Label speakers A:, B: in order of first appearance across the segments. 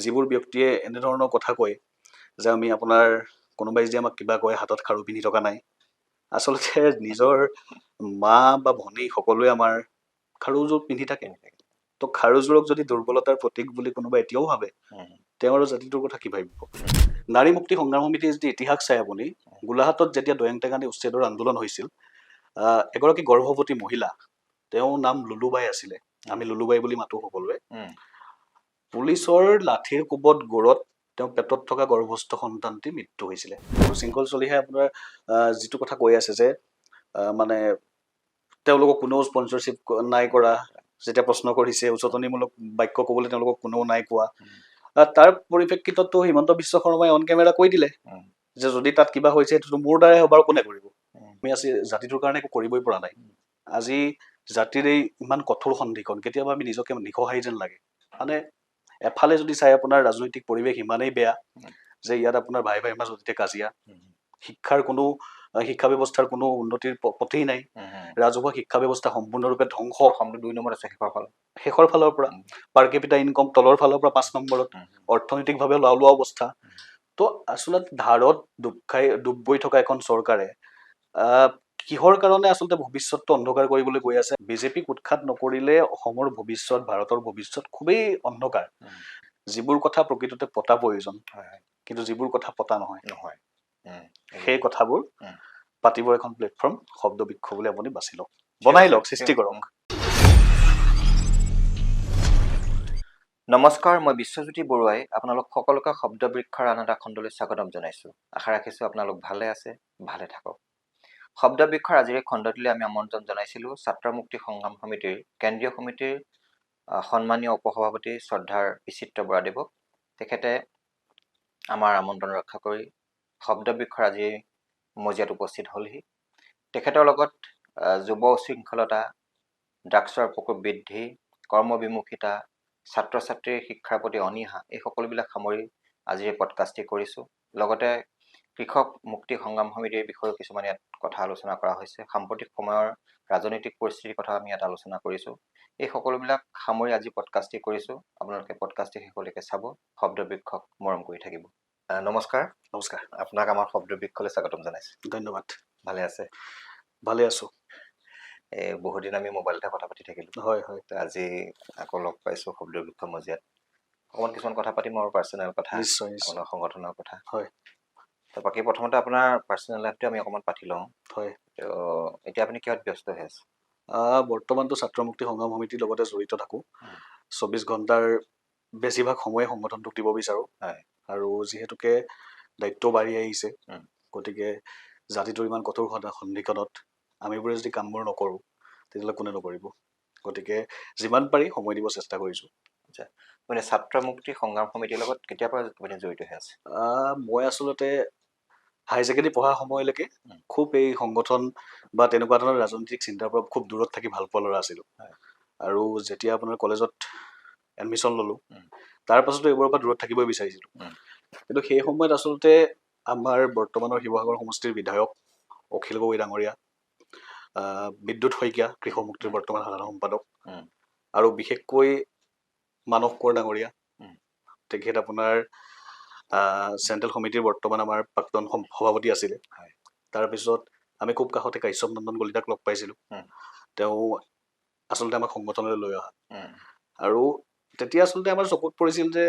A: যিবোৰ ব্যক্তিয়ে এনেধৰণৰ কথা কয় যে আমি আপোনাৰ কোনোবাই যে আমাক কিবা কয় হাতত খাৰু পিন্ধি থকা নাই, আচলতে নিজৰ মা বা ভনী সকলোৱে আমাৰ খাৰুযোৰ পিন্ধি থাকে। তো খাৰুযোৰক যদি দুৰ্বলতাৰ প্ৰতীক বুলি কোনোবা এতিয়াও ভাবে, তেওঁ আৰু জাতিটোৰ কথা কি ভাবিব? নাৰী মুক্তি সংগ্ৰাম সমিতিৰ যদি ইতিহাস চাই আপুনি, গোলাঘাটত যেতিয়া দৈয়াং টেঙানী উচ্ছেদৰ আন্দোলন হৈছিল, এগৰাকী গৰ্ভৱতী মহিলা, তেওঁৰ নাম লুলুবাই আছিলে, আমি লুলুবাই বুলি মাতো সকলোৱে। পুলিচৰ লাঠিৰ কোবত গৌৰত তেওঁ পেটত থকা গৰ্ভস্থ সন্তানটি মৃত্যু হৈছিলে। শৃংখল চলিহাই আপোনাৰ যিটো কথা কৈ আছে যে মানে তেওঁলোকক কোনেও স্পনচৰশ্বিপ নাই কৰা, যেতিয়া প্ৰশ্ন কৰিছে উচতনিমূলক বাক্য ক'বলৈ তেওঁলোকক কোনেও নাই কোৱা, তাৰ পৰিপ্ৰেক্ষিততো হিমন্ত বিশ্ব শৰ্মাই অন কেমেৰা কৈ দিলে যে যদি তাত কিবা হৈছে সেইটোতো মোৰ দ্বাৰাই হ'ব, আৰু কোনে কৰিব? আমি আজি জাতিটোৰ কাৰণে একো কৰিবই পৰা নাই। আজি জাতিৰ এই ইমান কঠোৰ সন্ধিখন কেতিয়াবা আমি নিজকে নিসহায় যেন লাগে। মানে এফালে যদি চাই আপোনাৰ ৰাজনৈতিক পৰিৱেশ ইমানেই বেয়া যে ইয়াত আপোনাৰ ভাই ভাইৰ মাজত এতিয়া কাজিয়া, শিক্ষা ব্যৱস্থাৰ কোনো উন্নতিৰ পথেই নাই, ৰাজহুৱা শিক্ষা ব্যৱস্থা সম্পূৰ্ণৰূপে ধ্বংস, 2 নম্বৰত আছে শেষৰ ফালৰ পৰা, পাৰ কেপিটা ইনকম তলৰ ফালৰ পৰা 5 নম্বৰত, অৰ্থনৈতিকভাৱে লাওলোৱা অৱস্থা। তো আচলতে ধাৰত ডুব গৈ থকা এখন চৰকাৰে কিহৰ কাৰণে আচলতে ভৱিষ্যতটো অন্ধকাৰ কৰিবলৈ গৈ আছে? বিজেপিক উৎখাত নকৰিলে অসমৰ ভৱিষ্যত, ভাৰতৰ ভৱিষ্যত খুবেই অন্ধকাৰ। যিবোৰ কথা প্ৰকৃততে পতা প্ৰয়োজন, কিন্তু যিবোৰ কথা পতা নহয়, সেই কথাবোৰ পাতিব এখন প্লেটফৰ্ম শব্দ বৃক্ষ বুলি আপুনি বাছি লওক, বনাই লওক, সৃষ্টি কৰক।
B: নমস্কাৰ, মই বিশ্বজ্যোতি বৰুৱাই আপোনালোক সকলোকে শব্দ বৃক্ষৰ আন এটা খণ্ডলৈ স্বাগতম জনাইছোঁ। আশা ৰাখিছোঁ আপোনালোক ভালে আছে, ভালে থাকক। শব্দ বৃক্ষৰ আজিৰ এই খণ্ডটিলৈ আমি আমন্ত্ৰণ জনাইছিলোঁ ছাত্ৰ মুক্তি সংগ্ৰাম সমিতিৰ কেন্দ্ৰীয় সমিতিৰ সন্মানীয় উপসভাপতি শ্ৰদ্ধাৰ বিচিত্ৰ বৰাদেৱক। তেখেতে আমাৰ আমন্ত্ৰণ ৰক্ষা কৰি শব্দ বৃক্ষৰ আজিৰ মজিয়াত উপস্থিত হ'লহি। তেখেতৰ লগত যুৱ উশৃংখলতা, ড্ৰাগছৰ প্ৰকোপ বৃদ্ধি, কৰ্মবিমুখিতা, ছাত্ৰ ছাত্ৰীৰ শিক্ষাৰ প্ৰতি অনীহা, এই সকলোবিলাক সামৰি আজিৰ এই পডকাষ্টটি কৰিছোঁ। লগতে কৃষক মুক্তি সংগ্ৰাম সমিতিৰ বিষয়েও কিছুমান ইয়াত কথা আলোচনা কৰা হৈছে। সাম্প্ৰতিক সময়ৰ ৰাজনৈতিক পৰিস্থিতিৰ কথা আমি ইয়াত আলোচনা কৰিছোঁ। এই সকলোবিলাক সামৰি আজি পডকাষ্টটি কৰিছোঁ। আপোনালোকে পডকাষ্টটি শেষলৈকে চাব, শব্দ বৃক্ষক মৰম কৰি থাকিব। নমস্কাৰ।
A: নমস্কাৰ,
B: আপোনাক আমাৰ শব্দ বৃক্ষলৈ স্বাগতম জনাইছোঁ।
A: ধন্যবাদ।
B: ভালে আছে?
A: ভালে আছোঁ।
B: বহুদিন আমি মোবাইলতে কথা পাতি থাকিলোঁ।
A: হয় হয়,
B: আজি আকৌ লগ পাইছোঁ শব্দ বৃক্ষ মজিয়াত। অকণমান কিছুমান কথা পাতিম আৰু পাৰ্চনেল কথা,
A: নিশ্চয় নিশ্চয়।
B: আপোনাৰ সংগঠনৰ কথা।
A: হয়।
B: তো বাকী প্ৰথমতে আপোনাৰ পাৰ্চনেল লাইফটো আমি অকণমান পাতি লওঁ।
A: হয়।
B: তো এতিয়া আপুনি কিহত ব্যস্ত হৈ আছে?
A: বৰ্তমানতো ছাত্ৰ মুক্তি সংগ্ৰাম সমিতিৰ লগতে জড়িত থাকোঁ। 24 ঘণ্টাৰ বেছিভাগ সময়ে সংগঠনটোক দিব বিচাৰোঁ। আৰু যিহেতুকে দায়িত্ব বাঢ়ি আহিছে, গতিকে জাতিটোৰ ইমান কঠোৰ সন্ধিখনত আমিবোৰে যদি কামবোৰ নকৰোঁ তেতিয়াহ'লে কোনে নকৰিব? গতিকে যিমান পাৰি সময় দিব চেষ্টা কৰিছোঁ।
B: আচ্ছা, মানে ছাত্ৰ মুক্তি সংগ্ৰাম সমিতিৰ লগত কেতিয়াৰ পৰা আপুনি জড়িত হৈ আছে?
A: মই আচলতে হায়াৰ ছেকেণ্ডেৰী পঢ়াৰ সময়লৈকে খুব এই সংগঠন বা তেনেকুৱা ধৰণৰ ৰাজনৈতিক চিন্তাৰ পৰা খুব দূৰত থাকি ভাল পোৱা ল'ৰা আছিলোঁ। আৰু যেতিয়া আপোনাৰ কলেজত এডমিশ্যন ল'লোঁ, তাৰ পাছতো এইবোৰৰ পৰা দূৰত থাকিবই বিচাৰিছিলোঁ। কিন্তু সেই সময়ত আচলতে আমাৰ বৰ্তমানৰ শিৱসাগৰ সমষ্টিৰ বিধায়ক অখিল গগৈ ডাঙৰীয়া, বিদ্যুৎ শইকীয়া কৃষক মুক্তিৰ বৰ্তমান সাধাৰণ সম্পাদক, আৰু বিশেষকৈ মানস কোঁৱৰ ডাঙৰীয়া, তেখেত আপোনাৰ চেণ্ট্ৰেল সমিতিৰ বৰ্তমান আমাৰ প্ৰাক্তন সভাপতি আছিলে। তাৰপিছত আমি খুব কাষতে কাশ্যপ নন্দন কলিতাক লগ পাইছিলোঁ। তেওঁ আচলতে আমাক সংগঠনলৈ লৈ অহা, আৰু তেতিয়া আচলতে আমাৰ চকুত পৰিছিল যে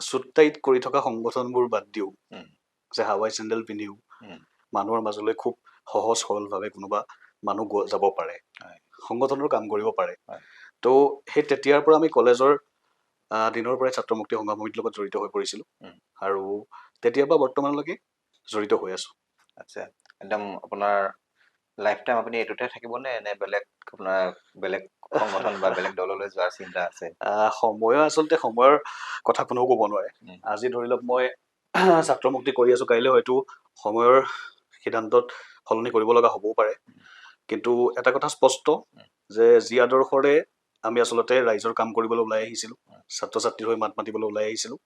A: চুট টাইট কৰি থকা সংগঠনবোৰ বাদ দিও, যে হাৱাই চেণ্ডেল পিন্ধিও মানুহৰ মাজলৈ খুব সহজ সৰলভাৱে কোনোবা মানুহ যাব পাৰে, সংগঠনৰ কাম কৰিব পাৰে। তো সেই তেতিয়াৰ পৰা আমি কলেজৰ দিনৰ পৰাই ছাত্ৰ মুক্তি সংগ্ৰাম সমিতিৰ লগত জড়িত হৈ পৰিছিলোঁ, আৰু তেতিয়াৰ পৰা বৰ্তমানলৈকে জড়িত হৈ আছোঁ।
B: আচ্ছা, একদম আপোনাৰ লাইফ টাইম আপুনি এইটোতে থাকিবনে, নে বেলেগ আপোনাৰ বেলেগ সংগঠন বা বেলেগ দললৈ যোৱাৰ চিন্তা আছে?
A: আচলতে সময়ৰ কথা কোনেও ক'ব নোৱাৰে। আজি ধৰি লওক মই ছাত্ৰ মুক্তি কৰি আছোঁ, কাইলৈ হয়তো সময়ৰ সিদ্ধান্তত সলনি কৰিব লগা হ'বও পাৰে। কিন্তু এটা কথা স্পষ্ট যে যি আদৰ্শৰে আমি আচলতে ৰাইজৰ কাম কৰিবলৈ ওলাই আহিছিলোঁ, ছাত্ৰ ছাত্ৰীৰ হৈ মাত মাতিবলৈ ওলাই আহিছিলোঁ,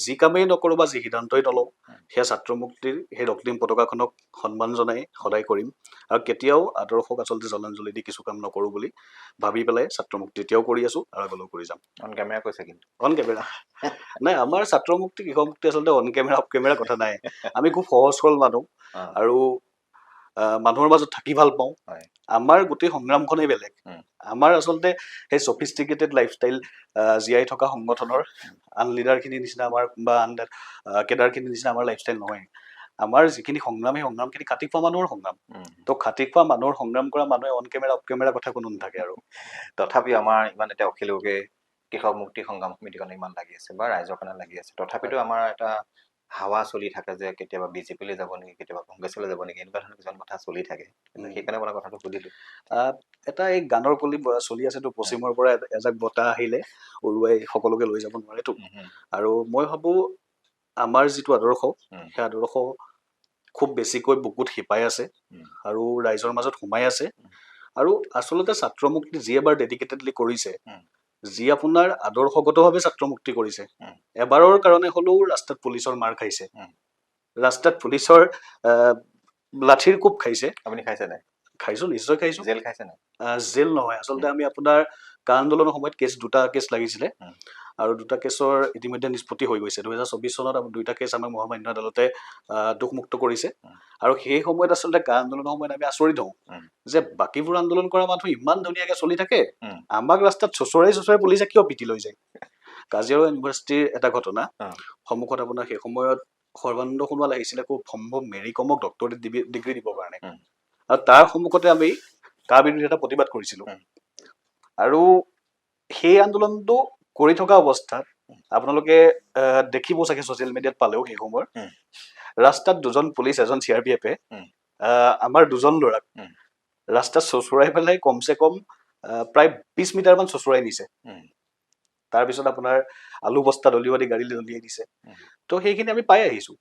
A: যি কামেই নকৰোঁ বা যি সিদ্ধান্তই নলওঁ, সেয়া ছাত্ৰ মুক্তিৰ সেই ৰক্তিম পতাকাখনক সন্মান জনাই সদায় কৰিম। আৰু কেতিয়াও আদৰ্শক আচলতে জলাঞ্জলি দি কিছু কাম নকৰোঁ বুলি ভাবি পেলাই ছাত্ৰ মুক্তি এতিয়াও কৰি আছোঁ আৰু আগলৈও কৰি যাম।
B: অন কেমেৰা কৈছে কিন্তু?
A: On camera. নাই, আমাৰ ছাত্ৰ মুক্তি কৃষক মুক্তি আচলতে অন কেমেৰা অফ কেমেৰা কথা নাই। আমি খুব সহজ সৰল মানুহ
B: অ',
A: আৰু মানুহৰ মাজত থাকি ভাল পাওঁ।
B: হয়।
A: আমাৰ গোটেই সংগ্ৰামখনেই বেলেগ।
B: উম,
A: আমাৰ আচলতে সেই চফিষ্টিকেটেড লাইফষ্টাইল জীয়াই থকা সংগঠনৰ আন লিডাৰখিনিৰ নিচিনা আমাৰ বা আন কেডাৰখিনিৰ নিচিনা আমাৰ লাইফষ্টাইল নহয়। আমাৰ যিখিনি সংগ্ৰাম, সেই সংগ্ৰামখিনি খাটি খোৱা মানুহৰ সংগ্ৰাম।
B: উম।
A: তো খাটি খোৱা মানুহৰ সংগ্ৰাম কৰা মানুহে অন কেমেৰা অফ কেমেৰা কথা কোনো নাথাকে আৰু।
B: তথাপিও আমাৰ ইমান এটা অখিলকে কৃষক মুক্তি সংগ্ৰাম সমিতিখনে ইমান লাগি আছে বা ৰাইজৰ কাৰণে লাগি আছে, তথাপিতো আমাৰ এটা হাৱা চলি থাকে যে কেতিয়াবা বিজেপিলৈ যাব নেকি, কেতিয়াবা কংগ্ৰেছলৈ যাব নেকি, এনেকুৱা ধৰণৰ কিছুমান কথা চলি থাকে। কিন্তু সেইকাৰণে মই কথাটো সুধিলো।
A: আহ, এটা এই গানৰ কলি চলি আছেতো, পশ্চিমৰ পৰা এজাক বতাহ আহিলে উৰুৱাই সকলোকে লৈ যাব নোৱাৰেতো। আৰু মই ভাবো আমাৰ যিটো আদৰ্শ, সেই আদৰ্শ খুব বেছিকৈ বুকুত শিপাই আছে আৰু ৰাইজৰ মাজত সোমাই আছে। আৰু আচলতে ছাত্ৰ মুক্তি যি এবাৰ ডেডিকেটেডলি কৰিছে, যি আপোনাৰ আদৰ্শগতভাৱে ছাত্ৰ মুক্তি কৰিছে, এবাৰৰ কাৰণে হ'লেও ৰাস্তাত পুলিচৰ মাৰ খাইছে, ৰাস্তাত পুলিচৰ লাঠিৰ কোব খাইছে।
B: আপুনি খাইছে নাই?
A: খাইছো, নিশ্চয় খাইছো।
B: জেল খাইছে নাই?
A: জেল নহয়, আচলতে আমি আপোনাৰ কা আন্দোলনৰ সময়ত দুটা কেছ লাগিছিলে আৰু দুটা কেছৰ ইতিমধ্যে নিষ্পত্তি হৈ গৈছে। 2024 চনত দুইটা কেছ আমাক মহামান্য আদালতে দোষমুক্ত কৰিছে। আৰু সেই সময়ত আচলতে কা আন্দোলনৰ সময়ত আমি আচৰিত হওঁ যে বাকীবোৰ আন্দোলন কৰা মানুহ ইমান ধুনীয়াকে চলি থাকে, আমাক ৰাস্তাত চোচৰাই চোচৰাই পুলিচে কিয় পিটি লৈ যায়। কাজিৰঙা ইউনিভাৰ্চিটিৰ এটা ঘটনা, সন্মুখত আপোনাৰ সেই সময়ত সৰ্বানন্দ সোণোৱাল আহিছিলে খুব সম্ভৱ মেৰি কমক ডক্টৰেট ডিগ্ৰী দিবৰ কাৰণে, আৰু তাৰ সন্মুখতে আমি কা বিৰোধী এটা প্ৰতিবাদ কৰিছিলো। আৰু সেই আন্দোলনটো কৰি থকা অৱস্থাত আপোনালোকে দেখিব চাগে ছচিয়েল মিডিয়াত পালেও, সেই সময়ৰ ৰাস্তাত দুজন পুলিচ, এজন CRPF-এ আমাৰ দুজন ল'ৰাক ৰাস্তাত চোচৰাই পেলাই কমচে কম প্ৰায় 20 মিটাৰমান চোচৰাই নিছে। তাৰপিছত আপোনাৰ আলু বস্তা দলিওৱাদি গাড়ী দলিয়াই দিছে। তো সেইখিনি আমি পাই আহিছো।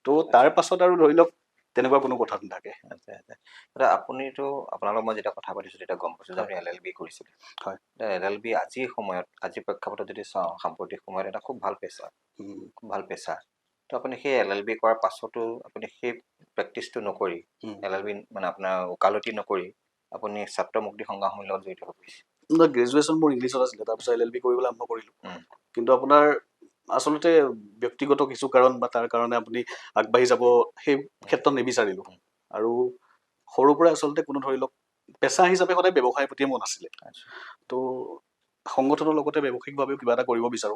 A: তো তাৰ পাছত আৰু ধৰি লওক তেনেকুৱা কোনো কথা নাথাকে।
B: আপুনিতো আপোনালোক মই যেতিয়া কথা পাতিছো তেতিয়া গম পাইছো যে আপুনি LLB কৰিছিলে।
A: হয়।
B: LLB আজিৰ সময়ত, আজিৰ প্ৰেক্ষাপটত যদি চাওঁ, সাম্প্ৰতিক সময়ত এটা খুব ভাল পেচা, খুব ভাল পেচা। তো আপুনি সেই LLB কৰাৰ পাছতো আপুনি সেই প্ৰেক্টিচটো নকৰি, LLB মানে আপোনাৰ ওকালতি নকৰি আপুনি ছাত্ৰ মুক্তি সংগ্ৰাম সমিতিৰ লগত জড়িত হৈ পৰিছে।
A: গ্ৰেজুৱেশ্যন মোৰ ইংলিছত আছিলে, তাৰপিছত LLB কৰিবলৈ আৰম্ভ কৰিলো। কিন্তু আপোনাৰ আচলতে ব্যক্তিগত কিছু কাৰণ বা তাৰ কাৰণে আপুনি আগবাঢ়ি যাব সেই ক্ষেত্ৰত নিবিচাৰিলো। আৰু সৰুৰ পৰাই আচলতে কোনো ধৰি লওক পেচা হিচাপে সদায় ব্যৱসায়ৰ প্ৰতিয়ে মন আছিলে। তো সংগঠনৰ লগতে ব্যৱসায়িকভাৱেও কিবা এটা কৰিব বিচাৰো,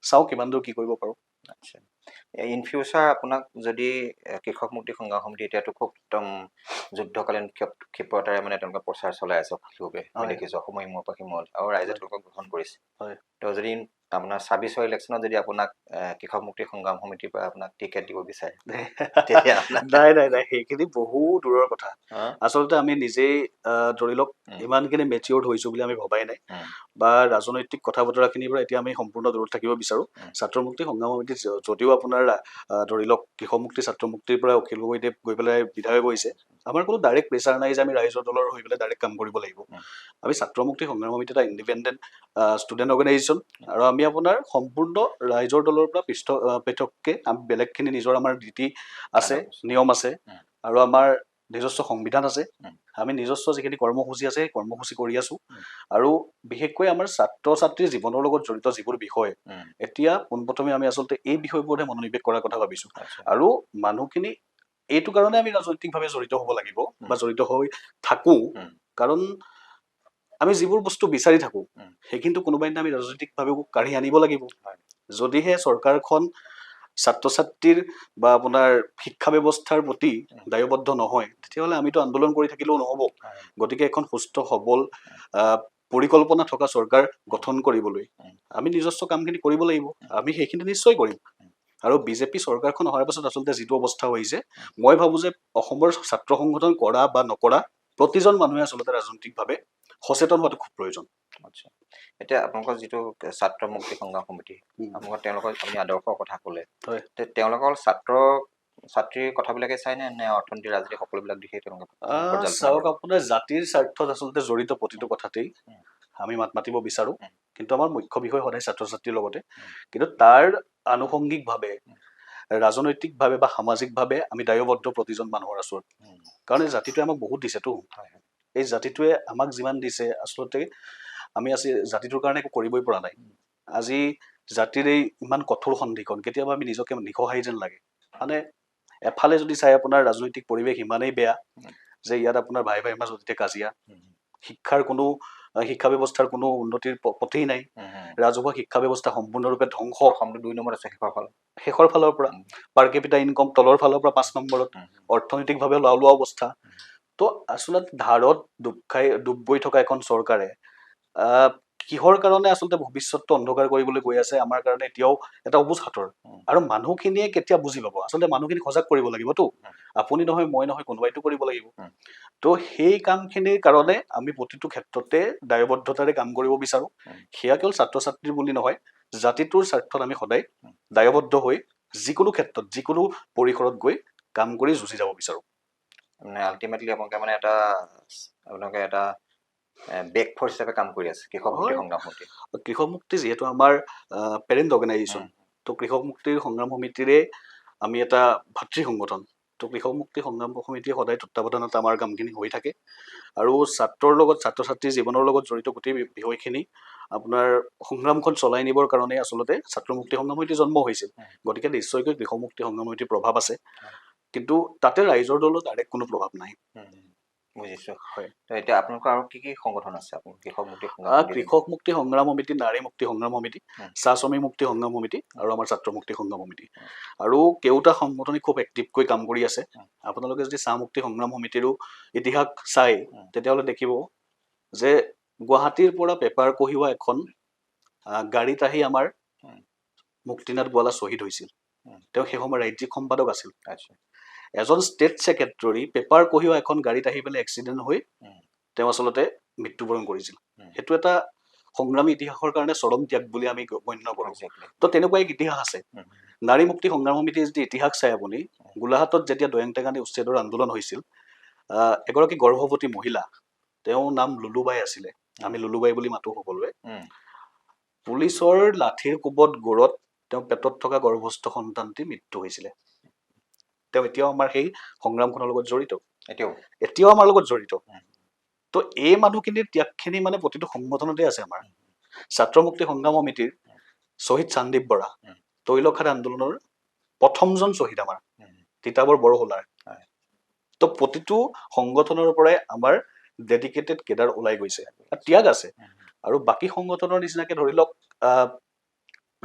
A: চাওঁ কিমান দূৰ কি কৰিব পাৰো।
B: আচ্ছা, ইন ফিউচাৰ আপোনাক যদি কৃষক মুক্তি সংগ্ৰাম সমিতি এতিয়াতো খুব একদম যুদ্ধকালীন ক্ষিপ্ৰতাৰে মানে তেওঁলোকে প্ৰচাৰ চলাই আছে অখিলভাৱে, আমি দেখিছো অসমৰ ইমূৰৰ পৰা সিমূৰলৈ, আৰু ৰাইজে তেওঁলোকক গ্ৰহণ কৰিছে। তো যদি আপোনাৰ 26ৰ ইলেকশ্যনত যদি আপোনাক কৃষক মুক্তি সংগ্ৰাম সমিতিৰ পৰা আপোনাক টিকেট দিব বিচাৰে,
A: নাই নাই নাই, সেইখিনি বহু দূৰৰ কথা। আচলতে আমি নিজেই ধৰি লওক ইমানখিনি মেচিয়ৰ্ড হৈছো বুলি আমি ভবাই নাই, বা ৰাজনৈতিক কথা বতৰাখিনিৰ পৰা এতিয়া আমি সম্পূৰ্ণ দূৰত থাকিব বিচাৰো। ছাত্ৰ মুক্তি সংগ্ৰাম সমিতি যদিও আপোনাৰ ধৰি লওক কৃষক মুক্তি ছাত্ৰ মুক্তিৰ পৰা অখিল গগৈদেৱ গৈ পেলাই বিধায়ক হৈছে, আমাৰ কোনো ডাইৰেক্ট প্ৰেছাৰ নাই যে আমি ৰাইজৰ দলৰ হৈ পেলাই ডাইৰেক্ট কাম কৰিব লাগিব। আমি ছাত্ৰ মুক্তি সংগ্ৰাম সমিতি এটা ইণ্ডিপেণ্ডেণ্ট ষ্টুডেণ্ট অৰ্গেনাইজেশ্যন, আৰু আমি আপোনাৰ সম্পূৰ্ণ ৰাইজৰ দলৰ পৰা পৃথককে আমি বেলেগখিনি নিজৰ আমাৰ নীতি আছে, নিয়ম আছে, আৰু আমাৰ নিজস্ব সংবিধান আছে। আমি নিজস্ব যিখিনি কৰ্মসূচী আছে, কৰ্মসূচী কৰি আছো। আৰু বিশেষকৈ আমাৰ ছাত্ৰ ছাত্ৰীৰ জীৱনৰ লগত জড়িত যিবোৰ বিষয়, এতিয়া পোনপ্ৰথমে আমি আচলতে এই বিষয়বোৰতহে মনোনিৱেশ কৰাৰ কথা ভাবিছো। আৰু মানুহখিনি এইটো কাৰণে আমি ৰাজনৈতিকভাৱে জড়িত হ'ব লাগিব বা জড়িত হৈ থাকো, কাৰণ আমি যিবোৰ বস্তু বিচাৰি থাকো সেইখিনিতো কোনোবাই আমি ৰাজনৈতিকভাৱেও কাঢ়ি আনিব লাগিব। যদিহে চৰকাৰখন ছাত্ৰ ছাত্ৰীৰ বা আপোনাৰ শিক্ষা ব্যৱস্থাৰ প্ৰতি দায়বদ্ধ নহয়, তেতিয়াহ'লে আমিতো আন্দোলন কৰি থাকিলেও নহ'ব। গতিকে এখন সুস্থ সবল পৰিকল্পনা থকা চৰকাৰ গঠন কৰিবলৈ আমি নিজস্ব কামখিনি কৰিব লাগিব। আমি সেইখিনি নিশ্চয় কৰিম। আৰু বিজেপি চৰকাৰখন অহাৰ পাছত আচলতে যিটো অৱস্থা হৈছে, মই ভাবো যে অসমৰ ছাত্ৰ সংগঠন কৰা বা নকৰা প্ৰতিজন মানুহে আচলতে ৰাজনৈতিকভাৱে সচেতন হোৱাটো খুব প্ৰয়োজন।
B: আচ্ছা, এতিয়া আপোনালোকৰ যিটো ছাত্ৰ মুক্তি সংগ্ৰাম সমিতি, আপোনালোকৰ তেওঁলোকৰ আপুনি আদৰ্শৰ কথা ক'লে, তেওঁলোকৰ ছাত্ৰ ছাত্ৰীৰ কথাবিলাকে চাই নে অৰ্থনীতি ৰাজনীতি সকলোবিলাক দিশে তেওঁলোকে
A: চাওক, আপোনাৰ জাতিৰ স্বাৰ্থত আচলতে জড়িত প্ৰতিটো কথাতেই আমি মাত মাতিব বিচাৰো, কিন্তু আমাৰ মুখ্য বিষয় সদায় ছাত্ৰ ছাত্ৰীৰ লগতে। কিন্তু তাৰ আনুষংগিকভাৱে ৰাজনৈতিকভাৱে বা সামাজিকভাৱে আমি দায়বদ্ধ প্ৰতিজন মানুহৰ ওচৰত, কাৰণ এই জাতিটোৱে আমাক বহুত দিছেতো। এই জাতিটোৱে আমাক যিমান দিছে, আচলতে আমি জাতিটোৰ কাৰণে একো কৰিবই পৰা নাই। আজি জাতিৰ এই ইমান কঠোৰ সন্ধিখন কেতিয়াবা আমি নিজকে নিসহায় যেন লাগে। মানে এফালে যদি চাই আপোনাৰ ৰাজনৈতিক পৰিৱেশ ইমানেই বেয়া যে ইয়াত আপোনাৰ ভাই ভাইৰ মাজত এতিয়া কাজিয়া, শিক্ষাৰ কোনো শিক্ষা ব্যৱস্থাৰ কোনো উন্নতিৰ পথেই নাই, ৰাজহুৱা শিক্ষা ব্যৱস্থা সম্পূৰ্ণৰূপে ধ্বংস।
B: অসমটো 2 নম্বৰত আছে
A: শেষৰ ফালৰ পৰা পাৰ কেপিটা ইনকম তলৰ ফালৰ পৰা 5 নম্বৰত, অৰ্থনৈতিকভাৱে লাওলোৱা অৱস্থা। তো আচলতে ধাৰত ডুব গৈ থকা এখন চৰকাৰে কিহৰ কাৰণে আচলতে ভৱিষ্যতটো অন্ধকাৰ কৰিবলৈ গৈ আছে আমাৰ কাৰণে এতিয়াও এটা অবুজ হাতৰ। আৰু মানুহখিনিয়ে কেতিয়া বুজি পাব? আচলতে মানুহখিনি সজাগ কৰিব লাগিবতো, আপুনি নহয় মই নহয় কোনোবাইতো কৰিব লাগিব। তো সেই কামখিনিৰ কাৰণে আমি প্ৰতিটো ক্ষেত্ৰতে দায়বদ্ধতাৰে কাম কৰিব বিচাৰোঁ। সেয়া কেৱল ছাত্ৰ ছাত্ৰীৰ বুলি নহয়, জাতিটোৰ স্বাৰ্থত আমি সদায় দায়বদ্ধ হৈ যিকোনো ক্ষেত্ৰত যিকোনো পৰিসৰত গৈ কাম কৰি যুঁজি যাব বিচাৰোঁ।
B: মানে আল্টিমেটলি আপোনালোকে এটা বেক ফ'ৰ্চ হিচাপে কাম কৰি আছে কৃষক মুক্তি সংগ্ৰাম সমিতি।
A: কৃষক মুক্তি যিহেতু আমাৰ পেৰেণ্ট অৰ্গেনাইজেশ্যন, তো কৃষক মুক্তিৰ সংগ্ৰাম সমিতিৰে আমি এটা ভাতৃ সংগঠন। তো কৃষক মুক্তি সংগ্ৰাম সমিতিয়ে সদায় তত্বাৱধানত আমাৰ কামখিনি হৈ থাকে। আৰু ছাত্ৰৰ লগত ছাত্ৰ ছাত্ৰীৰ জীৱনৰ লগত জড়িত গোটেই বিষয়খিনি আপোনাৰ সংগ্ৰামখন চলাই নিবৰ কাৰণে আচলতে ছাত্ৰ মুক্তি সংগ্ৰাম সমিতি জন্ম হৈছিল। গতিকে নিশ্চয়কৈ কৃষক মুক্তি সংগ্ৰাম সমিতিৰ প্ৰভাৱ আছে, কিন্তু তাতে ৰাইজৰ দলত ডাইৰেক্ট কোনো প্ৰভাৱ নাই।
B: বুজিছোঁ।
A: হয়।
B: তো এতিয়া আপোনালোকৰ আৰু কি সংগঠন আছে? আপুনি কৃষক মুক্তি
A: কৃষক মুক্তি সংগ্ৰাম সমিতি, নাৰী মুক্তি সংগ্ৰাম সমিতি, চাহ শ্ৰমিক মুক্তি সংগ্ৰাম সমিতি আৰু আমাৰ ছাত্ৰ মুক্তি সংগ্ৰাম সমিতি। আৰু কেওটা সংগঠনে খুব এক্টিভকৈ কাম কৰি আছে। আপোনালোকে যদি চাহ মুক্তি সংগ্ৰাম সমিতিৰো ইতিহাস চাই তেতিয়াহ'লে দেখিব যে গুৱাহাটীৰ পৰা পেপাৰ কঢ়িওৱা এখন গাড়ীত আহি আমাৰ মুক্তিনাথ গোৱালা শ্বহীদ হৈছিল। তেওঁ সেই সময়ত ৰাজ্যিক সম্পাদক আছিল। এজন ষ্টেট ছেক্ৰেটৰী পেপাৰ কঢ়িওৱা এখন গাড়ীত আহি পেলাই এক্সিডেণ্ট হৈ তেওঁ আচলতে মৃত্যুবৰণ কৰিছিল। সেইটো এটা সংগ্ৰামী ইতিহাসৰ কাৰণে চৰম ত্যাগ বুলি আমি গণ্য কৰোঁ। তো তেনেকুৱা এক ইতিহাস আছে। নাৰী মুক্তি সংগ্ৰাম সমিতিৰ যদি ইতিহাস চাই আপুনি, গোলাঘাটত যেতিয়া দৈয়াং টেঙানী উচ্ছেদৰ আন্দোলন হৈছিল, এগৰাকী গৰ্ভৱতী মহিলা, তেওঁৰ নাম লুলুবাই আছিলে, আমি লুলুবাই বুলি মাতো সকলোৱে। পুলিচৰ লাঠিৰ কোবত গৌৰত তেওঁ পেটত থকা গৰ্ভস্থ সন্তানটি মৃত্যু হৈছিলে। তেওঁ এতিয়াও আমাৰ সেই সংগ্ৰামখনৰ লগত জড়িত, এতিয়াও আমাৰ লগত জড়িত। তো এই মানুহখিনিৰ ত্যাগখিনি মানে প্ৰতিটো সংগঠনতে আছে আমাৰ। ছাত্ৰ মুক্তি সংগ্ৰাম সমিতিৰ শ্বহীদ চান্দীপ বৰা, তৈলখাট আন্দোলনৰ প্ৰথমজন শ্বহীদ আমাৰ, তিতাবৰ বৰহোলাৰ। তো প্ৰতিটো সংগঠনৰ পৰাই আমাৰ ডেডিকেটেড কেডাৰ ওলাই গৈছে, ত্যাগ আছে। আৰু বাকী সংগঠনৰ নিচিনাকে ধৰি লওক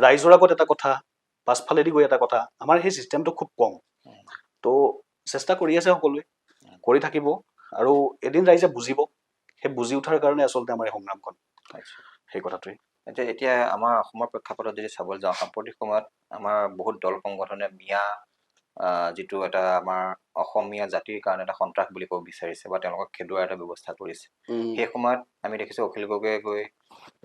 A: ৰাইজৰ আগত এটা কথা, পাছফালেদি গৈ এটা কথা, আমাৰ সেই চিষ্টেমটো খুব কম। তো চেষ্টা কৰি আছে সকলোৱে, কৰি থাকিব, আৰু এদিন ৰাইজে বুজিব। সেই বুজি উঠাৰ কাৰণে আচলতে আমাৰ এই সংগ্ৰামখন, সেই কথাটোৱে।
B: এতিয়া আমাৰ অসমৰ প্ৰেক্ষাপটত যদি চাবলৈ যাওঁ, সাম্প্ৰতিক সময়ত আমাৰ বহুত দল সংগঠনে মিয়া যিটো এটা আমাৰ অসমীয়া জাতিৰ কাৰণে এটা সন্ত্ৰাস বুলি ক'ব বিচাৰিছে বা তেওঁলোকক খেদোৱাৰ এটা ব্যৱস্থা কৰিছে। সেই সময়ত আমি দেখিছোঁ অখিল গগৈয়ে গৈ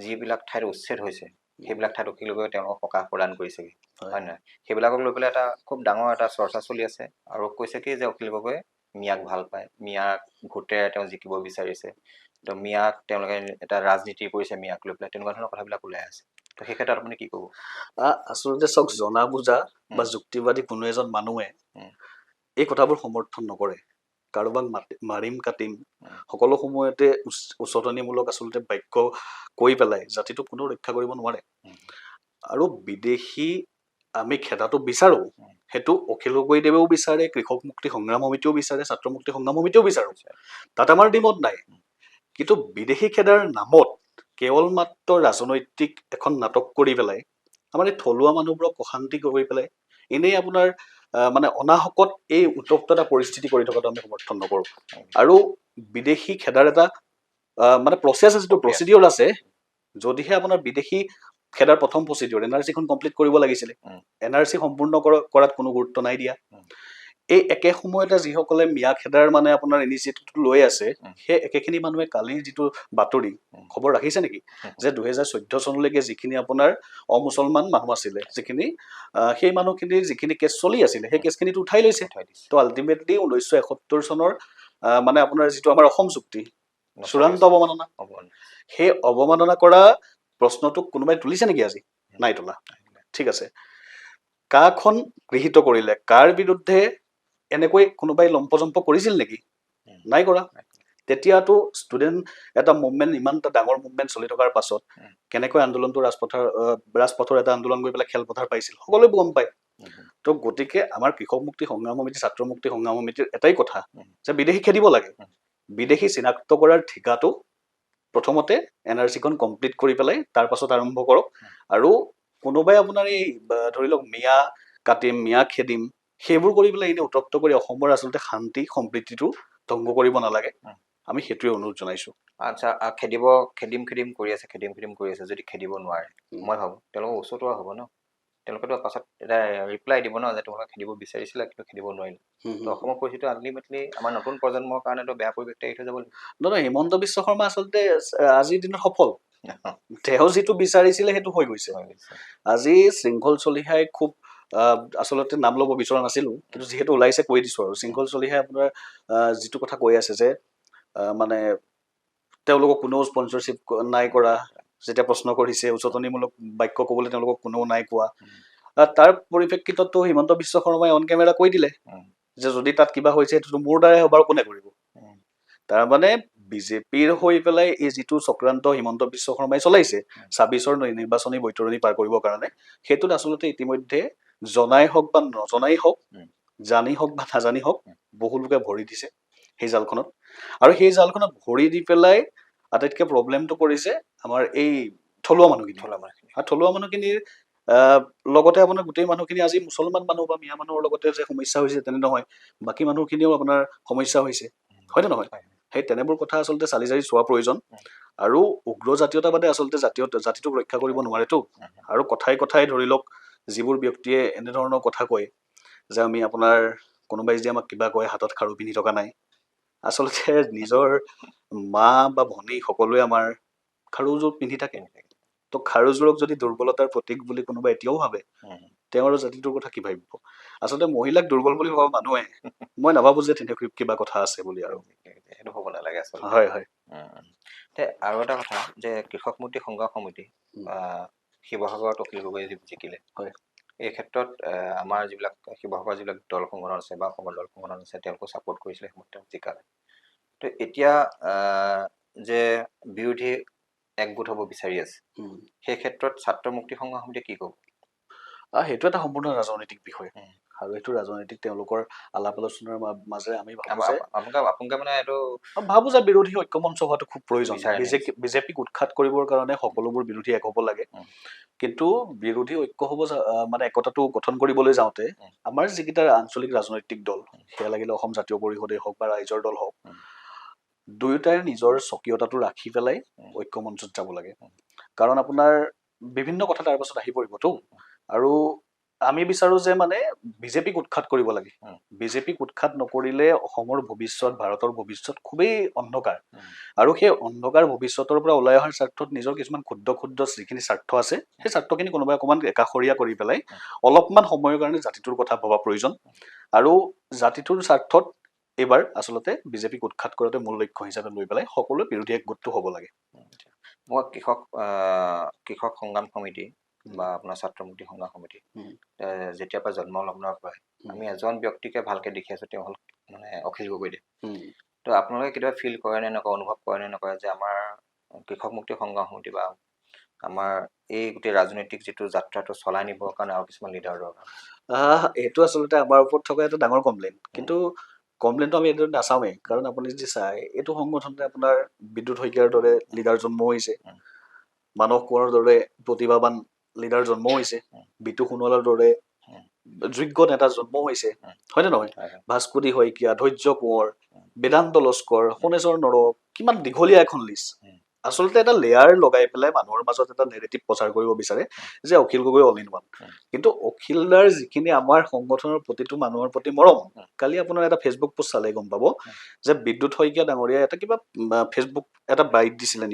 B: যিবিলাক ঠাইত উচ্ছেদ হৈছে সেইবিলাক ঠাইত অখিল গগৈয়ে তেওঁলোকক সকাহ প্ৰদান কৰিছেগৈ, হয় নহয়? সেইবিলাকক লৈ পেলাই এটা খুব ডাঙৰ এটা চৰ্চা চলি আছে। আৰু কৈছে কি যে অখিল গগৈয়ে মিয়াক ভাল পায়, মিয়াক ভোটেৰে তেওঁ জিকিব বিচাৰিছে, তো মিয়াক তেওঁলোকে এটা ৰাজনীতি কৰিছে মিয়াক লৈ পেলাই, তেনেকুৱা ধৰণৰ কথাবিলাক ওলাই আছে। তো সেই ক্ষেত্ৰত আপুনি কি ক'ব?
A: আচলতে চাওক, জনা বুজা বা যুক্তিবাদী কোনো এজন মানুহে এই কথাবোৰ সমৰ্থন নকৰে। কাৰোবাক মাৰিম কাটিম সকলো সময়তে উচতনিমূলক আচলতে বাক্য কৈ পেলাই জাতিটোক কোনো ৰক্ষা কৰিব নোৱাৰে। আৰু বিদেশী আমি খেদাটো বিচাৰোঁ, সেইটো অখিল গগৈদেৱেও বিচাৰে, কৃষক মুক্তি সংগ্ৰাম সমিতিও বিচাৰে, ছাত্ৰ মুক্তি সংগ্ৰাম সমিতিও বিচাৰোঁ, তাত আমাৰ দ্বিমত নাই। কিন্তু বিদেশী খেদাৰ নামত কেৱল মাত্ৰ ৰাজনৈতিক এখন নাটক কৰি পেলাই আমাৰ এই থলুৱা মানুহবোৰক অশান্তি কৰি পেলাই এনেই আপোনাৰ মানে অনাহকত এই উত্তপ্ত এটা পৰিস্থিতি কৰি থকাটো আমি সমৰ্থন নকৰোঁ। আৰু বিদেশী খেদাৰ এটা মানে প্ৰচেছ আছে, যিটো প্ৰচিডিঅ'ৰ আছে। যদিহে আপোনাৰ বিদেশী খেদাৰ প্ৰথম প্ৰচিডিঅ'ৰ NRC-খন কমপ্লিট কৰিব লাগিছিলে, NRC সম্পূৰ্ণ কৰাত কোনো গুৰুত্ব নাই দিয়া। এই একে সময়তে যিসকলে মিয়া খেদাৰ মানে আপোনাৰ ইনিচিয়েটিভটো লৈ আছে, সেই একেখিনি মানুহে কালিৰ যিটো বাতৰি খবৰ ৰাখিছে নেকি যে 2014 চনলৈকে যিখিনি আপোনাৰ অমুছলমান মানুহ আছিলে, যিখিনি সেই মানুহখিনিৰ যিখিনি কেছ চলি আছিলে, সেই কেছখিনিতো উঠাই লৈছে। তো আল্টিমেটলি 1971 চনৰ মানে আপোনাৰ যিটো আমাৰ অসম চুক্তি, চূড়ান্ত অৱমাননা, সেই অৱমাননা কৰা প্ৰশ্নটোক কোনোবাই তুলিছে নেকি আজি? নাই তোলা। ঠিক আছে, কাখন গৃহীত কৰিলে, কাৰ বিৰুদ্ধে এনেকৈ কোনোবাই লম্পজম্প কৰিছিল নেকি? নাই কৰা। তেতিয়াতো ষ্টুডেণ্ট এটা মুভমেণ্ট ইমান এটা ডাঙৰ মুভমেণ্ট চলি থকাৰ পাছত কেনেকৈ আন্দোলনটো ৰাজপথৰ এটা আন্দোলন গৈ পেলাই খেলপথাৰ পাইছিল সকলোৱে গম পায়। তো গতিকে আমাৰ কৃষক মুক্তি সংগ্ৰাম সমিতি ছাত্ৰ মুক্তি সংগ্ৰাম সমিতিৰ এটাই কথা যে বিদেশী খেদিব লাগে। বিদেশী চিনাক্ত কৰাৰ ঠিকাটো প্ৰথমতে NRC-খন কমপ্লিট কৰি পেলাই তাৰ পাছত আৰম্ভ কৰক। আৰু কোনোবাই আপোনাৰ এই ধৰি লওক মিয়া কাটিম মিয়া খেদিম সেইবোৰ কৰি পেলাই এনে উত্তপ্ত কৰি অসমৰ আচলতে শান্তি সম্প্ৰীতিটো ধ্বংস কৰিব নালাগে। আমি সেইটোৱে অনুৰোধ জনাইছো।
B: আচ্ছা, খেদিম কৰি আছে যদি খেদিব নোৱাৰে, মই ভাবো তেওঁলোকক উচতোৱা হ'ব ন। তেওঁলোকেতো পাছত এটা ৰিপ্লাই দিব ন যে তোমালোকে খেদিব বিচাৰিছিলা কিন্তু খেদিব নোৱাৰিলা। তো অসমৰ পৰিস্থিতি আল্টিমেটলি আমাৰ নতুন প্ৰজন্মৰ কাৰণেতো বেয়া পৰিৱেশ এৰি থৈ যাব লাগিব।
A: নহয়, হিমন্ত বিশ্ব শৰ্মা আচলতে আজিৰ দিনত সফল। তেওঁ যিটো বিচাৰিছিলে সেইটো হৈ গৈছে। আজি শৃংখল চলিহাই খুব আচলতে নাম ল'ব বিচৰা নাছিলো, কিন্তু যিহেতু ওলাইছে কৈ দিছো আৰু শৃংখল চলিহাই আপোনাৰ যিটো কথা কৈ আছে যে মানে তেওঁলোকক কোনেও স্পনচৰশ্বিপ নাই কৰা, যেতিয়া প্ৰশ্ন কৰিছে উচতনিমূলক বাক্য ক'বলৈ তেওঁলোকক কোনেও নাই কোৱা। তাৰ পৰিপ্ৰেক্ষিততো হিমন্ত বিশ্ব শৰ্মাই অন কেমেৰা কৈ দিলে যে যদি তাত কিবা হৈছে সেইটোতো মোৰ দ্বাৰাই হ'ব আৰু কোনে কৰিব। তাৰমানে বিজেপিৰ হৈ পেলাই এই যিটো চক্ৰান্ত হিমন্ত বিশ্ব শৰ্মাই চলাইছে ২৬ৰ নিৰ্বাচনী বৈতৰণি পাৰ কৰিবৰ কাৰণে, সেইটোত আচলতে ইতিমধ্যে জনাই হওক বা নজনাই হওক, জানি হওক বা নাজানি হওক, বহু লোকে ভৰি দিছে সেই জালখনত। আৰু সেই জালখনত ভৰি দি পেলাই আটাইতকৈ প্ৰব্লেমটো কৰিছে আমাৰ এই থলুৱা মানুহখিনি। থলুৱা মানুহখিনিৰ লগতে আপোনাৰ গোটেই মানুহখিনি আজি মুছলমান মানুহ বা মিয়া মানুহৰ লগতে যে সমস্যা হৈছে তেনে নহয়, বাকী মানুহখিনিও আপোনাৰ সমস্যা হৈছে, হয়নে নহয়? সেই তেনেবোৰ কথা আচলতে চালি জাৰি চোৱা প্ৰয়োজন। আৰু উগ্ৰ জাতীয়তাবাদে আচলতে জাতিটোক ৰক্ষা কৰিব নোৱাৰেতো। আৰু কথাই কথাই ধৰি লওক যিবোৰ ব্যক্তিয়ে এনেধৰণৰ কথা কয় যে আমি আপোনাৰ কোনোবাই যদি আমাক কিবা কয় হাতত খাৰু পিন্ধি থকা নাই, আচলতে নিজৰ মা বা ভনী সকলোৱে আমাৰ খাৰুযোৰ পিন্ধি থাকে। তো খাৰুযোৰক যদি দুৰ্বলতাৰ প্ৰতীক বুলি কোনোবাই এতিয়াও ভাবে, তেওঁ আৰু জাতিটোৰ কথা কি ভাবিব? আচলতে মহিলাক দুৰ্বল বুলি ভাবা মানুহে, মই নাভাবো যে তেনেকুৱা কিবা কথা আছে বুলি। আৰু
B: সেইটো হ'ব নালাগে আচলতে।
A: হয় হয়।
B: আৰু এটা কথা যে কৃষক মুক্তি সংগ্ৰাম সমিতি শিৱসাগৰত অখিল গগৈয়ে জিকিলে,
A: হয়,
B: এই ক্ষেত্ৰত আমাৰ যিবিলাক শিৱসাগৰৰ যিবিলাক দল সংগঠন আছে বা অসমৰ দল সংগঠন আছে তেওঁলোকো ছাপোৰ্ট কৰিছিলে, তেওঁ জিকালে। তো এতিয়া যে বিৰোধী একগোট হ'ব বিচাৰি আছে, সেই ক্ষেত্ৰত ছাত্ৰ মুক্তি সংগ্ৰাম সমিতিয়ে কি ক'ব?
A: সেইটো এটা সম্পূৰ্ণ ৰাজনৈতিক বিষয়, আৰু এইটো ৰাজনৈতিক তেওঁলোকৰ আলাপ আলোচনাৰ মাজেৰে আমি
B: আপোনালোকে মানে এইটো
A: ভাবো যে বিৰোধী ঐক্যমঞ্চ হোৱাটো খুব প্ৰয়োজন।
B: বিচাৰে
A: বিজেপিক উৎখাত কৰিবৰ কাৰণে সকলোবোৰ বিৰোধী এক হ'ব লাগে। কিন্তু বিৰোধী ঐক্য হ'ব মানে একতাটো গঠন কৰিবলৈ যাওঁতে আমাৰ যিকেইটা আঞ্চলিক ৰাজনৈতিক দল, সেয়া লাগিলে অসম জাতীয় পৰিষদেই হওক বা ৰাইজৰ দল হওক, দুয়োটাই নিজৰ স্বকীয়তাটো ৰাখি পেলাই ঐক্যমঞ্চত যাব লাগে। কাৰণ আপোনাৰ বিভিন্ন কথা তাৰ পাছত আহি পৰিবতো। আৰু আমি বিচাৰো যে মানে বিজেপিক উৎখাত কৰিব লাগে। বিজেপিক উৎখাত নকৰিলে অসমৰ ভৱিষ্যত, ভাৰতৰ ভৱিষ্যত খুবেই অন্ধকাৰ। আৰু সেই অন্ধকাৰ ভৱিষ্যতৰ পৰা ওলাই অহাৰ স্বাৰ্থত নিজৰ কিছুমান ক্ষুদ্ৰ ক্ষুদ্ৰ যিখিনি স্বাৰ্থ আছে, সেই স্বাৰ্থখিনি কোনোবাই অকণমান একাষৰীয়া কৰি পেলাই অলপমান সময়ৰ কাৰণে জাতিটোৰ কথা ভবা প্ৰয়োজন। আৰু জাতিটোৰ স্বাৰ্থত এইবাৰ আচলতে বিজেপিক উৎখাত কৰাটো মূল লক্ষ্য হিচাপে লৈ পেলাই সকলোৱে বিৰোধী একগোটটো হ'ব লাগে।
B: মই কৃষক সংগ্ৰাম সমিতি বা আপোনাৰ ছাত্ৰ মুক্তি সংগ্ৰাম সমিতি যেতিয়াৰ পৰা জন্ম লগ্নৰ পৰাই আমি এজন ব্যক্তিকে ভালকে দেখি আছো, তেওঁ হ'ল মানে অখিল গগৈদেৱ। তো আপোনালোকে কেতিয়াবা ফিল কৰে নে নকৰে, অনুভৱ কৰে নে নকৰে যে আমাৰ কৃষক মুক্তি সংগ্ৰাম সমিতি বা আমাৰ এই গোটেই ৰাজনৈতিক যিটো যাত্ৰাটো চলাই নিবৰ কাৰণে আৰু কিছুমান লিডাৰ দৰকাৰ?
A: এইটো আচলতে আমাৰ ওপৰত থকা এটা ডাঙৰ কমপ্লেইন, কিন্তু কমপ্লেইনটো আমি এইদৰে নাচাওঁৱেই। কাৰণ আপুনি যদি চাই, এইটো সংগঠনতে আপোনাৰ বিদ্যুৎ শইকীয়াৰ দৰে লিডাৰ জন্ম হৈছে, মানস কোঁৱৰৰ দৰে প্ৰতিভাৱান লিডাৰ জন্ম হৈছে, বিতু সোণোৱালৰ দৰে যোগ্য নেতা জন্ম হৈছে, হয়নে নহয়? ভাস্কুতি শইকীয়া, ধৈৰ্য কোঁৱৰ, বেদান্ত লস্কৰ, সোণেশ্বৰ নৰক, কিমান দীঘলীয়া এখন লিষ্ট। আচলতে এটা লেয়াৰ লগাই পেলাই মানুহৰ মাজত এটা নেৰেটিভ প্ৰচাৰ কৰিব বিচাৰে যে Akhil Gogoi all in one. কিন্তু অখিলদাৰ যিখিনি আমাৰ সংগঠনৰ প্ৰতিটো মানুহৰ প্ৰতি মৰম, কালি আপোনাৰ এটা ফেচবুক পোষ্ট চালে গম পাব যে বিদ্যুৎ শইকীয়া ডাঙৰীয়াই এটা কিবা ফেচবুক এটা বাইট দিছিলে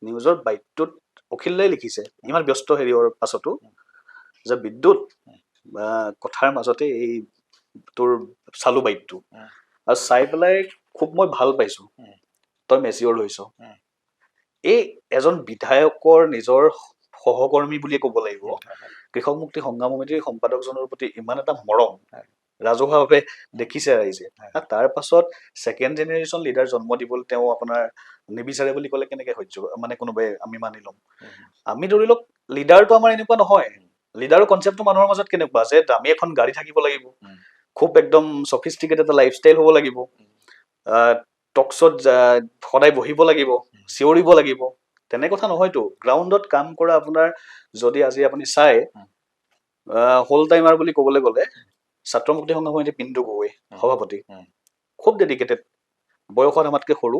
A: নিউজৰ বাইটটোত অখিলদাই লিখিছে ইমান ব্যস্ত হেৰিয়ৰ পাছতো যে বিদ্যুৎ কথাৰ মাজতে এই তোৰ চালু বাইটটো, আৰু চাই পেলাই খুব মই ভাল পাইছো, তই মেচিয়ৰ হৈছ। এই এজন বিধায়কৰ নিজৰ সহকৰ্মী বুলিয়ে ক'ব লাগিব কৃষক মুক্তি সংগ্ৰাম সমিতিৰ সম্পাদকজনৰ প্ৰতি ইমান এটা মৰম, ৰাজহুৱাভাৱে দেখিছে ৰাইজে।
B: হয়।
A: আৰু তাৰ পাছত ছেকেণ্ড জেনেৰেশ্যন লিডাৰ জন্ম দিবলৈ তেওঁ আপোনাৰ নিবিচাৰে বুলি ক'লে কেনেকে সহ্য মানে কোনোবাই আমি মানি ল'ম। আমি ধৰি লওক লিডাৰটো আমাৰ এনেকুৱা নহয়। লিডাৰৰ কনচেপ্টটো মানুহৰ মাজত কেনেকুৱা যে দামী এখন গাড়ী থাকিব লাগিব, খুব একদম চফিষ্টিকেটেড এটা লাইফষ্টাইল হ'ব লাগিব, টকশ্বত সদায় বহিব লাগিব, চিঞৰিব লাগিব, তেনে কথা নহয়তো। গ্ৰাউণ্ডত কাম কৰা আপোনাৰ যদি আজি আপুনি চাই হোল টাইমাৰ বুলি ক'বলৈ গ'লে ছাত্ৰ মুক্তি সংঘ সমিতি পিণ্টু গগৈ সভাপতি, খুব ডেডিকেটেড, বয়সত আমাতকৈ সৰু,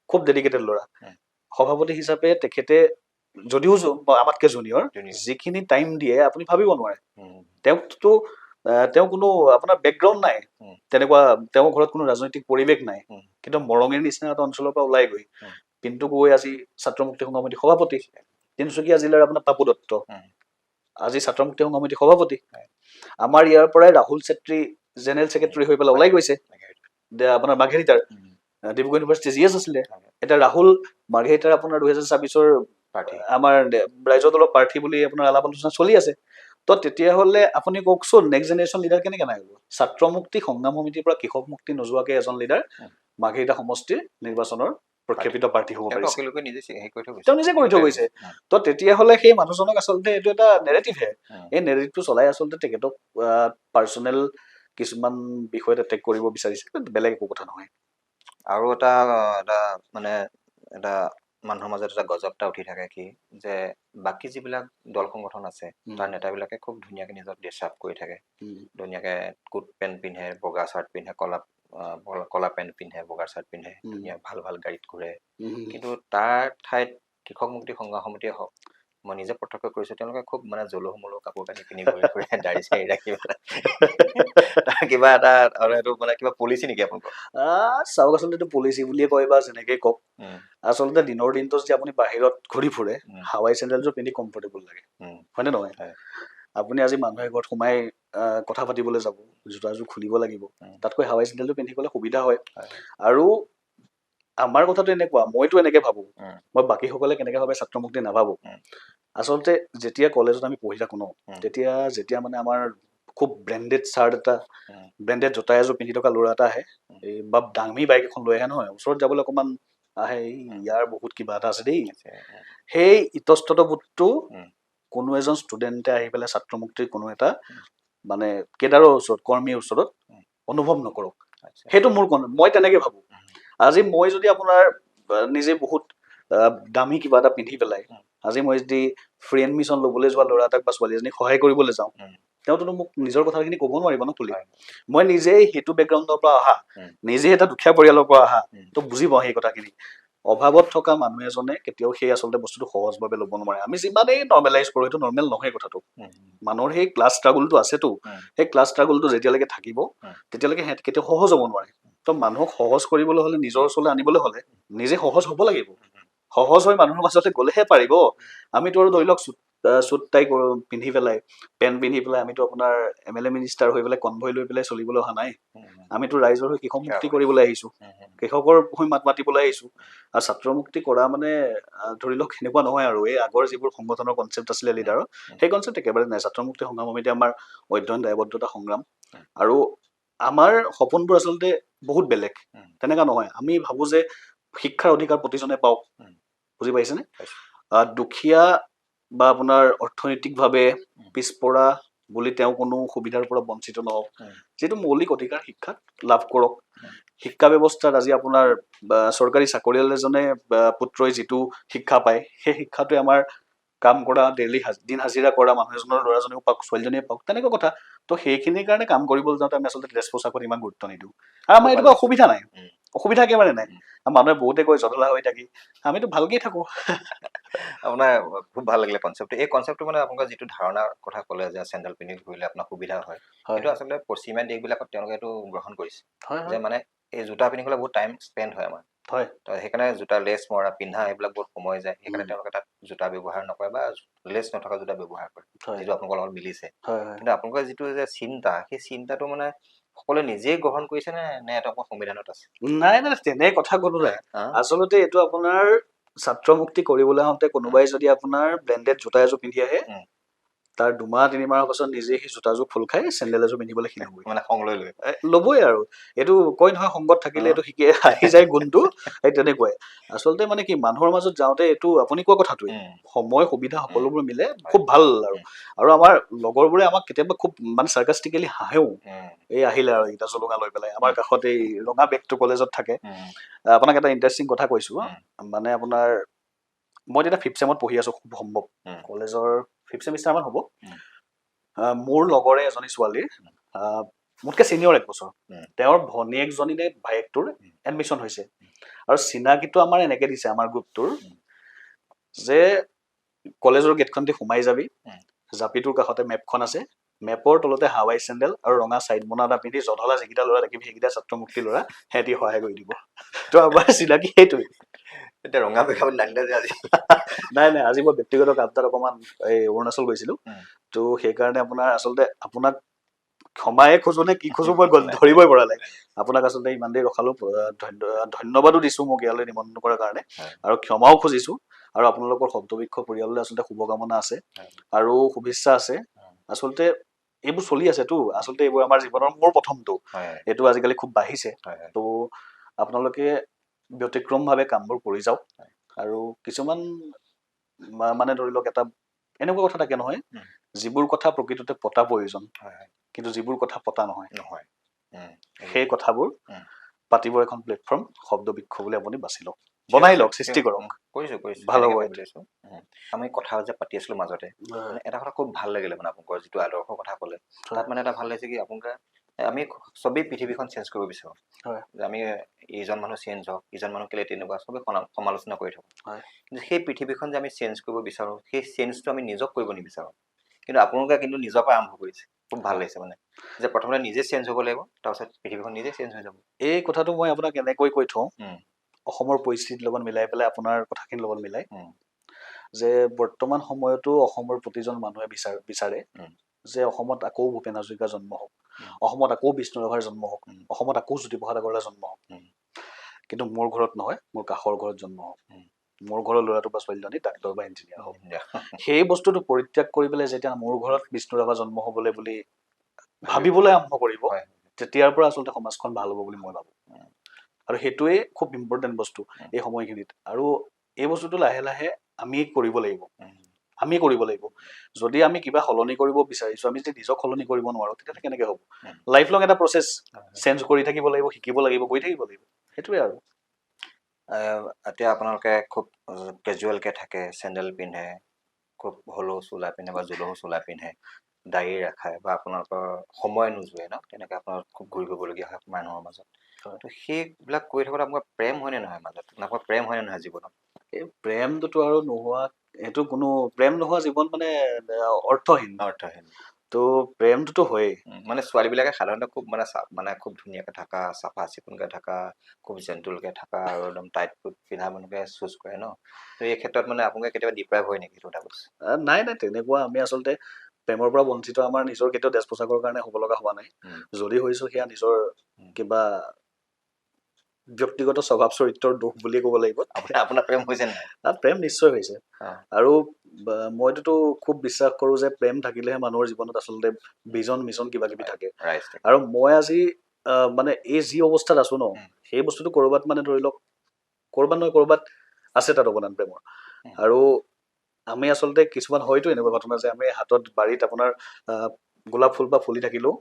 A: খুব ডেডিকেটেড ল'ৰা। সভাপতি হিচাপে তেখেতে যদিও আমাতকৈ জুনিয়ৰ, যিখিনি টাইম দিয়ে আপুনি ভাবিব নোৱাৰে। তেওঁকতো তেওঁ কোনো আপোনাৰ বেকগ্ৰাউণ্ড নাই তেনেকুৱা, তেওঁৰ ঘৰত কোনো ৰাজনৈতিক পৰিৱেশ নাই, কিন্তু মৰঙীৰ নিচিনা এটা অঞ্চলৰ পৰা ওলাই গৈ পিণ্টু গগৈ আজি ছাত্ৰ মুক্তি সংঘ সমিতিৰ সভাপতি। তিনিচুকীয়া জিলাৰ আপোনাৰ পাপু দত্ত আজি ছাত্ৰ মুক্তি সংঘ সমিতিৰ সভাপতি। আমাৰ ইয়াৰ পৰাই ৰাহুল চেত্ৰী জেনেৰেল ছেক্ৰেটাৰী হৈ পেলাই ওলাই গৈছে আপোনাৰ মাৰ্ঘেৰিটাৰ, ডিব্ৰুগড় ইউনিভাৰ্চিটি GS আছিলে। এতিয়া ৰাহুল মাৰ্ঘেৰিটাৰ আপোনাৰ 2024 আমাৰ ৰাইজৰ দলৰ প্ৰাৰ্থী বুলি আপোনাৰ আলাপ আলোচনা চলি আছে। তো তেতিয়াহ'লে আপুনি কওকচোন নেক্সট জেনেৰেশ্যন লিডাৰ কেনেকে নাই হ'ব? ছাত্ৰ মুক্তি সংগ্ৰাম সমিতিৰ পৰা কৃষক মুক্তি নোযোৱাকে এজন লিডাৰ মাৰ্ঘেৰিটা সমষ্টিৰ নিৰ্বাচনৰ প্ৰক্ষেপিত প্ৰাৰ্থী হ'ব পাৰিছে, তেওঁ নিজে কৰি থৈ গৈছে। তো তেতিয়াহ'লে সেই মানুহজনক আচলতে এইটো এটা নেৰেটিভহে, এই নেৰেটিভটো চলাই আচলতে তেখেতক পাৰ্চনেল কিছুমান বিষয়ত এটেক কৰিব বিচাৰিছে, বেলেগ একো কথা নহয়।
B: আৰু এটা মানে এটা মানুহৰ মাজত এটা গজব এটা উঠি থাকে কি যে বাকী যিবিলাক দল সংগঠন আছে তাৰ নেতাবিলাকে খুব ধুনীয়াকে নিজৰ ড্ৰেছ আপ কৰি থাকে, ধুনীয়াকে কোট পেণ্ট পিন্ধে, বগা চাৰ্ট পিন্ধে, কলা পেণ্ট পিন্ধে, বগা চাৰ্ট পিন্ধে, ধুনীয়া ভাল ভাল গাড়ীত ঘূৰে। কিন্তু তাৰ ঠাইত কৃষক মুক্তি সংঘ সমিতিয়ে হওক, মই নিজে প্ৰত্যক্ষ কৰিছো, তেওঁলোকে খুব মানে জলুমলু কাপোৰ কানি পিন্ধি ঘূৰি ফুৰে, দাড়ি চাড়ি ৰাখি পেলাই। তাৰ কিবা এটা এইটো মানে কিবা পলিচি নেকি আপোনালোকৰ?
A: চাওক আচলতে এইটো পলিচি বুলিয়ে কয় বা যেনেকে কওক, আচলতে দিনৰ দিনটো যদি আপুনি বাহিৰত ঘূৰি ফুৰে হাৱাই চেণ্ডেলযোৰ পিন্ধি কমফৰ্টেবল লাগে, হয়নে নহয়? আপুনি আজি মানুহে ঘৰত সোমাই কথা পাতিবলৈ যাব, জোতাযোৰ খুলিব লাগিব, তাতকৈ হাৱাই চেণ্ডেলটো পিন্ধি গ'লে সুবিধা হয়। আৰু আমাৰ কথাটো এনেকুৱা, মইতো এনেকে ভাবো, মই বাকীসকলে কেনেকে ভাবে ছাত্ৰ মুক্তি নাভাবো। আচলতে যেতিয়া কলেজত আমি পঢ়ি থাকো ন, যেতিয়া মানে আমাৰ খুব ব্ৰেণ্ডেড চাৰ্ট এটা, ব্ৰেণ্ডেড জোতা এযোৰ পিন্ধি থকা ল'ৰা এটা আহে, এই বা দামী বাইক এখন লৈ আহে নহয়, ওচৰত যাবলৈ অকণমান আহে, ইয়াৰ বহুত কিবা এটা আছে দেই, সেই ইতস্তত বোধটো কোনো এজন ষ্টুডেণ্টে আহি পেলাই ছাত্ৰ মুক্তিৰ কোনো এটা মানে কেডাৰৰ ওচৰত, কৰ্মীৰ ওচৰত অনুভৱ নকৰক, সেইটো মোৰ মই তেনেকে ভাবো। আজি মই যদি আপোনাৰ নিজে বহুত দামী কিবা এটা পিন্ধি পেলাই আজি মই যদি ফ্ৰী এডমিশ্যন ল'বলৈ যোৱা ল'ৰা এটাক বা ছোৱালী এজনীক সহায় কৰিবলৈ যাওঁ, তেওঁতো মোক নিজৰ কথাখিনি ক'ব নোৱাৰিব ন খুলি। মই নিজে সেইটো বেকগ্ৰাউণ্ডৰ পৰা অহা, নিজে এটা দুখীয়া পৰিয়ালৰ পৰা অহা, তো বুজি পাওঁ সেই কথাখিনি। অভাৱত থকা মানুহ এজনে কেতিয়াও সেই আচলতে বস্তুটো সহজভাৱে ল'ব নোৱাৰে। আমি যিমানেই নৰ্মেলাইজ কৰোঁ, সেইটো নৰ্মেল নহয় কথাটো। মানুহৰ সেই ক্লাছ ষ্ট্ৰাগলটো আছেতো, সেই ক্লাছ ষ্ট্ৰাগলটো যেতিয়ালৈকে থাকিব তেতিয়ালৈকে সিহঁত কেতিয়াও সহজ হ'ব নোৱাৰে। তো মানুহক সহজ কৰিবলৈ হ'লে, নিজৰ ওচৰলৈ আনিবলৈ হ'লে নিজে সহজ হ'ব লাগিব। সহজ হৈ মানুহৰ মাজতে গ'লেহে পাৰিব। আমিতো আৰু ধৰি লওক চুট টাই পিন্ধি পেলাই, পেণ্ট পিন্ধি পেলাই আমিতো আপোনাৰ MLA মিনিষ্টাৰ হৈ পেলাই কনভয় লৈ পেলাই চলিবলৈ অহা নাই। আমিতো ৰাইজৰ হৈ কৃষক মুক্তি কৰিবলৈ আহিছো, কৃষকৰ হৈ মাত মাতিবলৈ আহিছো। আৰু ছাত্ৰ মুক্তি কৰা মানে ধৰি লওক সেনেকুৱা নহয় আৰু এই আগৰ যিবোৰ সংগঠনৰ কনচেপ্ট আছিলে লিডাৰৰ, সেই কনচেপ্ট একেবাৰে নাই। ছাত্ৰ মুক্তি সংগ্ৰাম সমিতি আমাৰ অধ্যয়ন দায়বদ্ধতা সংগ্ৰাম, আৰু আমাৰ সপোনবোৰ আচলতে বহুত বেলেগ। তেনেকুৱা নহয়, আমি ভাবো যে শিক্ষাৰ অধিকাৰ প্ৰতিজনে পাওক, বুজি পাইছেনে? দুখীয়া বা আপোনাৰ অৰ্থনৈতিকভাৱে পিছপৰা বুলি তেওঁ কোনো সুবিধাৰ পৰা বঞ্চিত নহওক, যিটো মৌলিক অধিকাৰ শিক্ষাত লাভ কৰক। শিক্ষা ব্যৱস্থাত আজি আপোনাৰ চৰকাৰী চাকৰিয়াল এজনে পুত্ৰই যিটো শিক্ষা পায়, সেই শিক্ষাটোৱে আমাৰ কাম কৰা ডেইলি দিন হাজিৰা কৰা মানুহ এজনৰ ল'ৰাজনেও পাওক, ছোৱালীজনীয়ে পাওক, তেনেকুৱা কথা। তো সেইখিনিৰ কাৰণে কাম কৰিবলৈ যাওঁতে আমি আচলতে ড্ৰেছ পোছাকত ইমান গুৰুত্ব নিদিওঁ। আৰু আমাৰ এনেকুৱা অসুবিধা নাই, অসুবিধা একেবাৰে নাই। মানুহে বহুতে কয় জধলা হৈ থাকি, আমিতো ভালকেই থাকো।
B: আপোনাৰ খুব ভাল লাগিলে কনচেপ্টটো। এই কনচেপ্টটো মানে আপোনালোকৰ যিটো ধাৰণাৰ কথা ক'লে যে চেণ্ডেল পিন্ধি ঘূৰিলে আপোনাৰ সুবিধা হয়, সেইটো আচলতে পশ্চিমীয়া দেশবিলাকত তেওঁলোকে এইটো গ্ৰহণ কৰিছে, যে মানে এই জোতা পিন্ধি গ'লে বহুত টাইম স্পেণ্ড হয় আমাৰ। তো সেইকাৰণে জোতা লেছ মৰা পিন্ধা এইবিলাক বহুত সময় যায়, সেইকাৰণে তেওঁলোকে তাত জোতা ব্যৱহাৰ নকৰে বা লেছ নথকা জোতা ব্যৱহাৰ কৰে, যিটো আপোনালোকৰ লগত মিলিছে। কিন্তু আপোনালোকৰ যিটো যে চিন্তা, সেই চিন্তাটো মানে সকলোৱে নিজেই গ্ৰহণ কৰিছে নে এটা সংবিধানত আছে?
A: নাই নাই, তেনে কথা কোনো নাই। আচলতে এইটো আপোনাৰ ছাত্ৰ মুক্তি কৰিবলৈ আহোঁতে কোনোবাই যদি আপোনাৰ ব্ৰেণ্ডেড জোতা এযোৰ পিন্ধি আহে, তাৰ 2-3 মাহৰ পাছত নিজে সি জোতাযোৰ খোল খাই চেণ্ডেল এযোৰ পিন্ধিবলৈ শিকিবই।
B: মানে সং লৈ লৈ
A: ল'বই আৰু এইটো কয় নহয় সংগত থাকিলে এইটো শিকে আহি যায় গুণটো, সেই তেনেকুৱাই আচলতে মানে কি মানুহৰ মাজত যাওঁতে এইটো আপুনি কোৱা কথাটোৱে সময় সুবিধা সকলোবোৰ মিলে খুব ভাল আৰু আমাৰ লগৰবোৰে আমাক কেতিয়াবা খুব মানে চাৰ্কাষ্টিকেলি হাঁহেও এই আহিলে আৰু এইটা জলঙা লৈ পেলাই আমাৰ কাষত এই ৰঙা বেগটো কলেজত থাকে। আপোনাক এটা ইণ্টাৰেষ্টিং কথা কৈছো মানে আপোনাৰ মই তেতিয়া 5th চেমত পঢ়ি আছো খুব সম্ভৱ কলেজৰ 5th চেমিষ্টাৰ মান হ'ব। মোৰ লগৰে এজনী ছোৱালীৰ মোতকে ছিনিয়ৰ 1 বছৰ তেওঁৰ ভনীয়েকজনী নে ভায়েকটোৰ এডমিশ্যন হৈছে আৰু চিনাকিটো আমাৰ এনেকে দিছে আমাৰ গ্ৰুপটোৰ যে কলেজৰ গেটখন দি সোমাই যাবি জাপিটোৰ কাষতে মেপখন আছে মেপৰ তলতে হাৱাই চেণ্ডেল আৰু ৰঙা চাইড মনা এটা পিন্ধি জধলা যিকেইটা ল'ৰা দেখিবি সেইকেইটা ছাত্ৰ মুক্তি ল'ৰা সিহঁতি সহায় কৰি দিব। তো আমাৰ চিনাকি সেইটোৱে।
B: এতিয়া ৰঙা বেগ নানিলে যে আজি
A: নাই আজি মই ব্যক্তিগত কাম এটাত অকণমান এই অৰুণাচল গৈছিলো তো সেইকাৰণে আপোনাৰ আচলতে আপোনাক ক্ষমায়ে খোজো নে কি খোজো মই ধৰিবই পৰা নাই। আপোনাক আচলতে ইমান দেৰি ৰখালো ধন্যবাদো দিছো মোক ইয়ালৈ নিমন্ত্ৰণ কৰাৰ কাৰণে আৰু ক্ষমাও খুজিছো আৰু আপোনালোকৰ শব্দবৃক্ষ পৰিয়াললৈ আচলতে শুভকামনা আছে আৰু শুভেচ্ছা আছে। আচলতে এইবোৰ চলি আছেতো আচলতে এইবোৰ আমাৰ জীৱনৰ মোৰ প্ৰথমটো এইটো আজিকালি খুব বাঢ়িছে তো আপোনালোকে ব্যতিক্ৰমভাৱে কামবোৰ কৰি যাওক আৰু কিছুমান মানে ধৰি লওক এটা এনেকুৱা কথা থাকে নহয় যিবোৰ কথা প্ৰকৃততে পতা প্ৰয়োজন কিন্তু যিবোৰ কথা পতা নহয় সেই কথাবোৰ পাতিবৰ এখন প্লেটফৰ্ম শব্দবৃক্ষ বুলি আপুনি বাছি লওক বনাই লওক সৃষ্টি কৰক
B: কৰিছো
A: ভাল হ'ব।
B: আমি কথা যে পাতি আছিলো মাজতে মানে এটা কথা খুব ভাল লাগিলে মানে আপোনালোকৰ যিটো আদৰ্শৰ কথা ক'লে তাত মানে এটা ভাল লাগিছে কি আপোনালোকে আমি চবেই পৃথিৱীখন চেঞ্জ কৰিব বিচাৰো যে আমি ইজন মানুহ চেঞ্জ হওক ইজন মানুহ কেলে তেনেকুৱা চবেই সমালোচনা কৰি থাকোঁ কিন্তু সেই পৃথিৱীখন যে আমি চেঞ্জ কৰিব বিচাৰো সেই চেঞ্জটো আমি নিজক কৰিব নিবিচাৰোঁ কিন্তু আপোনালোকে কিন্তু নিজৰ পৰা আৰম্ভ কৰিছে খুব ভাল লাগিছে মানে যে প্ৰথমতে নিজে চেঞ্জ হ'ব লাগিব তাৰপিছত পৃথিৱীখন নিজে চেঞ্জ হৈ যাব।
A: এই কথাটো মই আপোনাক এনেকৈ কৈ থওঁ অসমৰ পৰিস্থিতিৰ লগত মিলাই পেলাই আপোনাৰ কথাখিনিৰ লগত মিলাই যে বৰ্তমান সময়তো অসমৰ প্ৰতিজন মানুহে বিচাৰে যে অসমত আকৌ ভূপেন হাজৰিকা জন্ম হওক অসমত আকৌ বিষ্ণু ৰাভাৰ জন্ম হওক অসমত আকৌ জ্যোতিপ্ৰসাদ আগৰৱালা জন্ম হওক কিন্তু মোৰ ঘৰত নহয় মোৰ কাষৰ ঘৰত জন্ম হওক মোৰ ঘৰৰ ল'ৰাটো বা ছোৱালীজনী ডাক্তৰ বা ইঞ্জিনিয়াৰ হওক সেই বস্তুটো পৰিত্যাগ কৰি পেলাই যেতিয়া মোৰ ঘৰত বিষ্ণু ৰাভা জন্ম হ'বলৈ বুলি ভাবিবলৈ আৰম্ভ কৰিব তেতিয়াৰ পৰা আচলতে সমাজখন ভাল হ'ব বুলি মই ভাবোঁ আৰু সেইটোৱে খুব ইম্পৰ্টেণ্ট বস্তু এই সময়খিনিত আৰু এই বস্তুটো লাহে লাহে আমি কৰিব লাগিব যদি আমি কিবা সলনি কৰিব বিচাৰিছো আমি যদি নিজক সলনি কৰিব নোৱাৰো তেতিয়া কেনেকে হ'ব লাইফ লং এটা প্ৰচেছ চেঞ্জ কৰি থাকিব লাগিব শিকিব লাগিব গৈ থাকিব লাগিব সেইটোৱে আৰু
B: এতিয়া আপোনালোকে খুব কেজুৱেলকৈ থাকে চেণ্ডেল পিন্ধে খুব হলৌ চোলা পিন্ধে বা জোলহু চোলা পিন্ধে দাড়ি ৰাখায় বা আপোনালোকৰ সময় নোযোৱে ন তেনেকৈ আপোনাৰ খুব ঘূৰি ফুৰিবলগীয়া হয় মানুহৰ মাজত তো সেইবিলাক কৰি থাকোঁতে আপোনাৰ প্ৰেম হয়নে নহয় মাজত আপোনাৰ প্ৰেম হয়নে নহয় জীৱনত
A: এই প্ৰেমটোতো আৰু নোহোৱা এইটো কোনো প্ৰেম নোহোৱা জীৱন মানে অৰ্থহীন তো প্ৰেমটোতো হয়েই
B: মানে ছোৱালীবিলাকে সাধাৰণতে খুব মানে খুব ধুনীয়াকৈ থকা চাফা চিকুণকৈ থকা খুব জেণ্টুলকৈ থকা আৰু একদম টাইট পিন্ধা মানুহকে চুজ কৰে ন তো এই ক্ষেত্ৰত মানে আপোনালোকে কেতিয়াবা ডিপ্ৰাইভ হয় নেকি সেইটো কথা কৈছে
A: নাই তেনেকুৱা আমি আচলতে প্ৰেমৰ পৰা বঞ্চিত আমাৰ নিজৰ কেতিয়াও ড্ৰেছ পোছাকৰ কাৰণে হ'ব লগা হোৱা নাই যদি হৈছো সেয়া নিজৰ কিবা ব্যক্তিগত স্বভাৱ চৰিত্ৰৰ দোষ বুলিয়ে ক'ব লাগিব
B: আপোনাৰ প্ৰেম হৈছে নাই
A: প্ৰেম নিশ্চয় হৈছে আৰু মইতো খুব বিশ্বাস কৰোঁ যে প্ৰেম থাকিলেহে মানুহৰ জীৱনত আচলতে ভিজন মিছন কিবা কিবি থাকে আৰু মই আজি মানে এই যি অৱস্থাত আছো ন সেই বস্তুটো ক'ৰবাত মানে ধৰি লওক ক'ৰবাত নহয় ক'ৰবাত আছে তাত অৱদান প্ৰেমৰ আৰু আমি আচলতে কিছুমান হয়তো এনেকুৱা ঘটনা যে আমি হাতত বাৰীত আপোনাৰ গোলাপ ফুলপাহ ফুলি থাকিলেও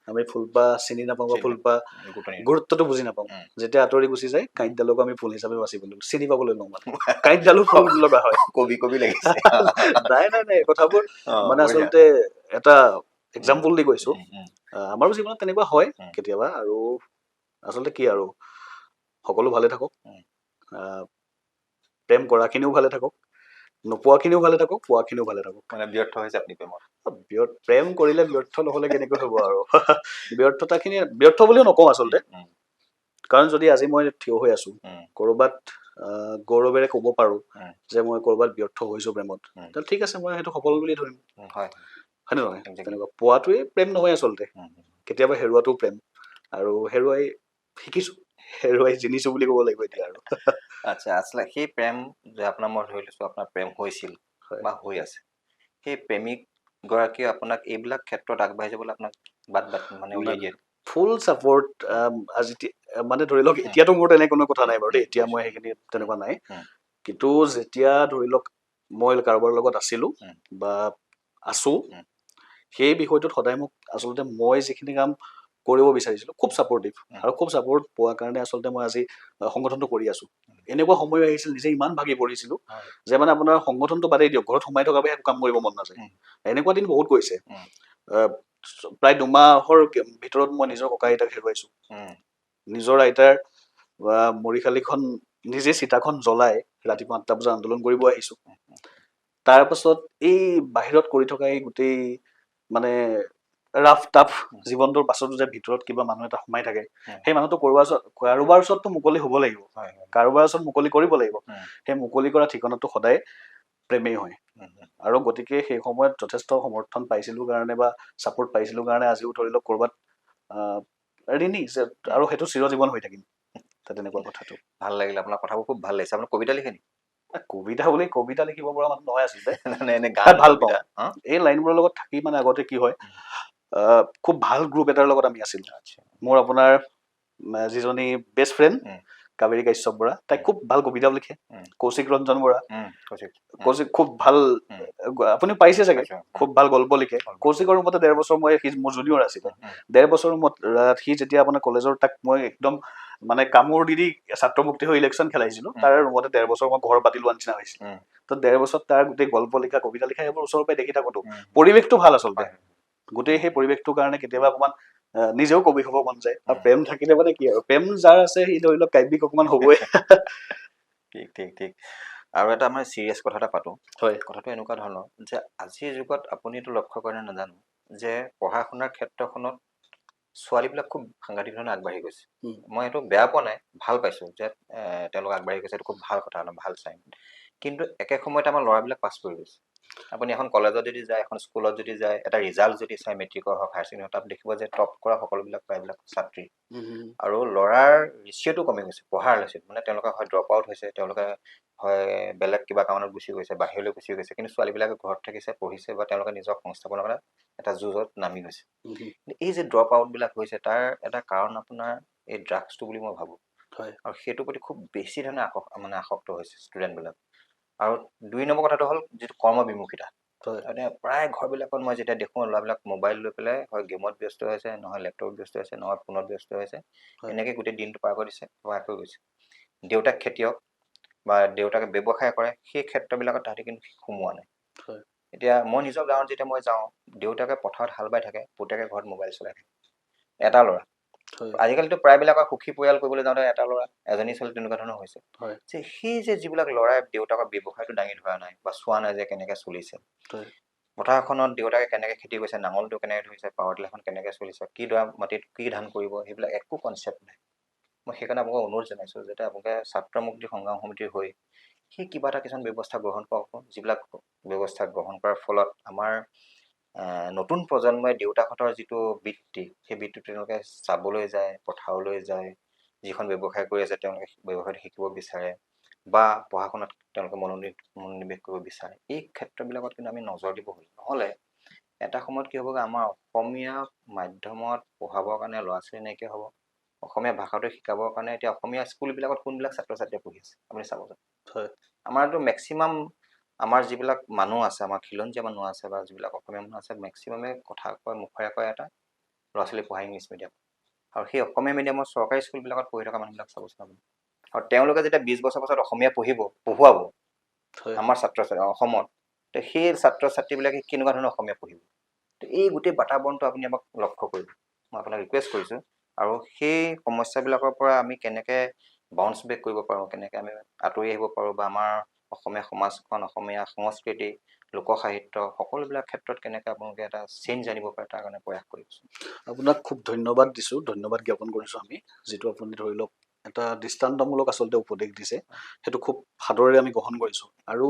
A: আমি ফুলপাহ চিনি নাপাওঁ বা ফুলপাহ গুৰুত্বটো বুজি নাপাওঁ যেতিয়া আঁতৰি গুচি যায় কাঁইটডালকো আমি ফুল হিচাপে বাচিব লাগিব চিনি পাবলৈ লওঁ মানে কাঁইটডালো ফুল লগা হয়
B: কবি লাগিছে
A: নাই কথাবোৰ মানে আচলতে এটা এক্সাম্পল দি কৈছো আমাৰো জীৱনত তেনেকুৱা হয় কেতিয়াবা আৰু আচলতে কি আৰু সকলো ভালে থাকক প্ৰেম কৰাখিনিও ভালে থাকক নোপোৱাখিনিও ভালে থাকক পোৱাখিনিও ভালে থাকক
B: মানে ব্যৰ্থ হৈছে আপুনি প্ৰেমত
A: প্ৰেম কৰিলে ব্যৰ্থ নহ'লে কেনেকৈ হ'ব আৰু ব্যৰ্থতাখিনি ব্যৰ্থ বুলিও নকওঁ আচলতে কাৰণ যদি আজি মই থিয় হৈ আছো ক'ৰবাত গৌৰৱেৰে ক'ব পাৰো যে মই ক'ৰবাত ব্যৰ্থ হৈছো প্ৰেমত তেতিয়াহ'লে ঠিক আছে মই সেইটো সফল বুলি ধৰিম হয়নে নহয় তেনেকুৱা পোৱাটোৱে প্ৰেম নহয় আচলতে কেতিয়াবা হেৰুৱাটো প্ৰেম আৰু হেৰুৱাই শিকিছো হেৰুৱাই জিনিছো বুলি ক'ব লাগিব এতিয়া আৰু
B: আচ্ছা আচলতে সেই প্ৰেম যে আপোনাৰ মই ধৰি লৈছো আপোনাৰ প্ৰেম হৈছিল বা হৈ আছে সেই প্ৰেমিক গৰাকীয়ে আপোনাক এইবিলাক ক্ষেত্ৰত আগবাঢ়ি যাবলৈ আপোনাক বাট মানে উলিয়াই দিয়ে?
A: ফুল ছাপৰ্ট। আজি মানে ধৰি লওক
B: উম,
A: এতিয়াতো মোৰ তেনে কোনো কথা নাই বাৰু দেই, এতিয়া মই
B: বুজিছোঁ।
A: সেইখিনি তেনেকুৱা নাই।
B: উম,
A: কিন্তু যেতিয়া ধৰি লওক মই কাৰোবাৰ লগত আছিলো
B: উম,
A: বা আছো,
B: উম,
A: সেই বিষয়টোত সদায় মোক আচলতে মই যিখিনি কাম কৰিব বিচাৰিছিলো খুব ছাপৰ্টিভ,
B: উম,
A: আৰু খুব ছাপৰ্ট পোৱাৰ কাৰণে আচলতে মই আজি সংগঠনটো কৰি আছো। এনেকুৱা সময় আহিছিল নিজে ইমান ভাগি পৰিছিলো
B: হয়।
A: যে মানে আপোনাৰ সংগঠনটো বাদেই দিয়ক, ঘৰত সোমাই থকা বাহিৰে একো কাম কৰিব মন নাযায়।
B: উম,
A: এনেকুৱা দিন বহুত গৈছে।
B: উম,
A: আহ, প্ৰায় 2 মাহৰ ভিতৰত মই নিজৰ ককা আইতাক হেৰুৱাইছো।
B: উম,
A: নিজৰ আইতাৰ মৰিশালিখন নিজে চিতাখন জ্বলাই ৰাতিপুৱা 8টা বজাত আন্দোলন কৰিব আহিছো। তাৰ পাছত এই বাহিৰত কৰি থকা এই গোটেই মানে ৰাফ টাফ
B: উম,
A: জীৱনটোৰ পাছতো যে ভিতৰত কিবা মানুহ এটা সোমাই থাকে,
B: উম,
A: সেই মানুহটো কাৰোবাৰ ওচৰততো মুকলি হ'ব লাগিব,
B: হয়, হয়।
A: কাৰোবাৰ ওচৰত মুকলি কৰিব লাগিব।
B: উম,
A: সেই মুকলি কৰা ঠিকনাটো সদায় প্ৰেমেই হয়।
B: উম, উম,
A: আৰু গতিকে সেই সময়ত যথেষ্ট সমৰ্থন পাইছিলো কাৰণে বা ছাপোৰ্ট পাইছিলো কাৰণে আজিও ধৰি লওক ক'ৰবাত ঋণী যে,
B: উম।
A: আৰু সেইটো চিৰজীৱন হৈ থাকিম। তেনেকুৱা কথাটো।
B: ভাল লাগিল, আপোনাৰ কথাবোৰ খুব ভাল লাগিছে। আপোনাৰ কবিতা লিখে নেকি?
A: কবিতা বুলি কবিতা লিখিব পৰা মানুহ নহয় আচলতে।
B: মানে এনে গান
A: ভাল পাওঁ
B: কবিতা? হা?
A: এই লাইনবোৰৰ লগত থাকি। মানে আগতে কি হয়,
B: উম,
A: খুব ভাল গ্ৰুপ এটাৰ লগত আমি আছিলো।
B: আচ্ছা।
A: মোৰ আপোনাৰ যিজনী বেষ্ট ফ্ৰেণ্ড
B: উম,
A: কাবেৰী কাশ্যপ বৰা, তাই
B: উম,
A: খুব ভাল কবিতাও লিখে।
B: উম,
A: কৌশিক ৰঞ্জন বৰা,
B: কৌশিক। উম,
A: কৌশিক খুব ভাল,
B: উম,
A: আপুনি পাইছে চাগে,
B: পাইছোঁ।
A: খুব ভাল গল্প লিখে। কৌশিকৰ ৰুমতে 1.5 বছৰ সি মোৰ জুনিয়ৰ আছিলে।
B: উম, উম,
A: 1.5 বছৰ ৰুমত সি যেতিয়া আপোনাৰ কলেজৰ, তাক মই একদম মানে কামোৰ দি ছাত্ৰ মুক্তি হৈ ইলেকশ্যন খেলাইছিলো,
B: উম,
A: তাৰ ৰুমতে 1.5 বছৰ মই ঘৰ পাতি লোৱা নিচিনা হৈছিল।
B: উম,
A: তো 1.5 বছৰ তাৰ গোটেই গল্প লিখা কবিতা লিখা এইবোৰ ওচৰৰ পৰাই দেখি থাকোতো।
B: উম,
A: পৰিৱেশটো ভাল আচলতে।
B: হয়।
A: গোটেই
B: উম,
A: সেই পৰিৱেশটোৰ কাৰণে কেতিয়াবা অকণমান নিজেও কবি হ'ব মন যায়। আৰু
B: উম।
A: প্ৰেম থাকিলে মানে কি আৰু, প্ৰেম যাৰ আছে সি ধৰি লওক কাব্যিক অকমান হ'বই।
B: ঠিক, ঠিক, ঠিক। আৰু এটা মানে চিৰিয়াছ কথা এটা পাতোঁ।
A: হয়।
B: কথাটো এনেকুৱা ধৰণৰ যে আজিৰ যুগত আপুনিতো লক্ষ্য কৰে নে নাজানো, যে পঢ়া শুনাৰ ক্ষেত্ৰখনত ছোৱালীবিলাক খুব সাংঘাতিক ধৰণে আগবাঢ়ি গৈছে।
A: উম,
B: মই এইটো বেয়া পোৱা নাই, ভাল পাইছোঁ যে তেওঁলোক আগবাঢ়ি গৈছে, এইটো খুব ভাল কথা, ভাল চাইন। কিন্তু একে সময়তে আমাৰ ল'ৰাবিলাক পাছ পৰি গৈছে। আপুনি এখন কলেজত যদি যায়, এখন স্কুলত যদি যায়, এটা ৰিজাল্ট যদি চাই, মেট্ৰিকৰ হওক, হায়াৰ ছেকেণ্ডেৰী হওক, তাত দেখিব যে টপ কৰা সকলোবিলাক প্ৰায়বিলাক ছাত্ৰী।
A: উম,
B: আৰু ল'ৰাৰ ৰেচিঅ'টো কমি গৈছে, পঢ়াৰ ৰেচিঅ'টো। মানে তেওঁলোকে হয় ড্ৰপ আউট হৈছে, তেওঁলোকে হয় বেলেগ কিবা কাৰণত গুচি গৈছে, বাহিৰলৈ গুচি গৈছে। কিন্তু ছোৱালীবিলাকে ঘৰত থাকিছে, পঢ়িছে, বা তেওঁলোকে নিজৰ সংস্থাপনৰ কাৰণে এটা যুঁজত নামি গৈছে।
A: উম,
B: কিন্তু এই যে ড্ৰপ আউটবিলাক হৈছে, তাৰ এটা কাৰণ আপোনাৰ এই ড্ৰাগছটো বুলি মই ভাবোঁ।
A: হয়।
B: আৰু সেইটোৰ প্ৰতি খুব বেছি ধৰণে আসক্ত হৈছে ষ্টুডেণ্টবিলাক। আৰু 2 নম্বৰ কথাটো হ'ল যিটো কৰ্মবিমুখিতা।
A: হয়।
B: মানে প্ৰায় ঘৰবিলাকত মই যেতিয়া দেখোঁ, ল'ৰাবিলাক মোবাইল লৈ পেলাই হয় গেমত ব্যস্ত হৈছে, নহয় লেপটপত ব্যস্ত হৈছে, নহয় ফোনত ব্যস্ত হৈছে।
A: হয়।
B: এনেকৈ গোটেই দিনটো পাৰ কৰি দিছে, পাৰ হৈ গৈছে। দেউতাক খেতিয়ক বা দেউতাকে ব্যৱসায় কৰে, সেই ক্ষেত্ৰবিলাকত তাহাঁতি কিন্তু সোমোৱা নাই।
A: হয়।
B: এতিয়া মই নিজৰ গাঁৱত যেতিয়া মই যাওঁ, দেউতাকে পথাৰত হাল বাই থাকে, পুতেকে ঘৰত মোবাইল চলাই থাকে। এটা ল'ৰা।
A: হয়।
B: আজিকালিতো প্ৰায়বিলাকৰ সুখী পৰিয়াল কৰিবলৈ যাওঁতে এটা ল'ৰা, এজনী ছোৱালী, তেনেকুৱা ধৰণৰ হৈছে।
A: হয়।
B: যে সেই যে যিবিলাক ল'ৰাই দেউতাকৰ ব্যৱসায়টো দাঙি ধৰা নাই বা চোৱা নাই যে কেনেকৈ চলিছে,
A: হয়।
B: পথাৰখনত দেউতাকে কেনেকৈ খেতি কৰিছে, নাঙলটো কেনেকৈ ধৰিছে, পাৱাৰ টিলাৰখন কেনেকৈ চলিছে, কি দৰা মাটিত কি ধান কৰিব, সেইবিলাক একো কনচেপ্ট নাই। মই সেইকাৰণে আপোনাক অনুৰোধ জনাইছোঁ, যাতে আপোনালোকে ছাত্ৰ মুক্তি সংগ্ৰাম সমিতিৰ হৈ সেই কিবা এটা কিছুমান ব্যৱস্থা গ্ৰহণ কৰক, যিবিলাক ব্যৱস্থা গ্ৰহণ কৰাৰ ফলত আমাৰ নতুন প্ৰজন্মই দেউতাকহঁতৰ যিটো বৃত্তি, সেই বৃত্তিটো তেওঁলোকে চাবলৈ যায়, পথাৰলৈ যায়, যিখন ব্যৱসায় কৰি আছে তেওঁলোকে ব্যৱসায়টো শিকিব বিচাৰে, বা পঢ়া শুনাত তেওঁলোকে মনোনিৱেশ কৰিব বিচাৰে। এই ক্ষেত্ৰবিলাকত কিন্তু আমি নজৰ দিব লাগিব। নহ'লে এটা সময়ত কি হ'বগৈ, আমাৰ অসমীয়া মাধ্যমত পঢ়াবৰ কাৰণে ল'ৰা ছোৱালী নাইকিয়া হ'ব। অসমীয়া ভাষাটো শিকাবৰ কাৰণে এতিয়া অসমীয়া স্কুলবিলাকত কোনবিলাক ছাত্ৰ ছাত্ৰীয়ে পঢ়ি আছে আপুনি চাবচোন।
A: হয়।
B: আমাৰতো মেক্সিমাম আমাৰ যিবিলাক মানুহ আছে, আমাৰ খিলঞ্জীয়া মানুহ আছে বা যিবিলাক অসমীয়া মানুহ আছে, মেক্সিমামে কথা কয়, মুখেৰে কয় এটা, ল'ৰা ছোৱালী পঢ়ায় ইংলিছ মিডিয়াম। আৰু সেই অসমীয়া মিডিয়ামৰ চৰকাৰী স্কুলবিলাকত পঢ়ি থকা মানুহবিলাক চাবচোন আপুনি। আৰু তেওঁলোকে যেতিয়া 20 বছৰ পাছত অসমীয়া পঢ়ুৱাব
A: হয়।
B: আমাৰ ছাত্ৰ ছাত্ৰী অসমত, তো সেই ছাত্ৰ ছাত্ৰীবিলাকে কেনেকুৱা ধৰণৰ অসমীয়া পঢ়িব? তো এই গোটেই বাতাবৰণটো আপুনি আমাক লক্ষ্য কৰিব, মই আপোনাক ৰিকুৱেষ্ট কৰিছোঁ। আৰু সেই সমস্যাবিলাকৰ পৰা আমি কেনেকৈ বাউন্স বেক কৰিব পাৰোঁ, কেনেকৈ আমি আঁতৰি আহিব পাৰোঁ, বা আমাৰ অসমীয়া সমাজখন, অসমীয়া সংস্কৃতি, লোকসাহিত্য, সকলোবিলাক ক্ষেত্ৰত কেনেকৈ আপোনালোকে এটা চেঞ্জ আনিব পাৰে, তাৰ কাৰণে প্ৰয়াস কৰিছোঁ।
A: আপোনাক খুব ধন্যবাদ দিছোঁ, ধন্যবাদ জ্ঞাপন কৰিছোঁ আমি, যিটো আপুনি ধৰি লওক এটা দৃষ্টান্তমূলক আচলতে উপদেশ দিছে, সেইটো খুব সাদৰেৰে আমি গ্ৰহণ কৰিছোঁ। আৰু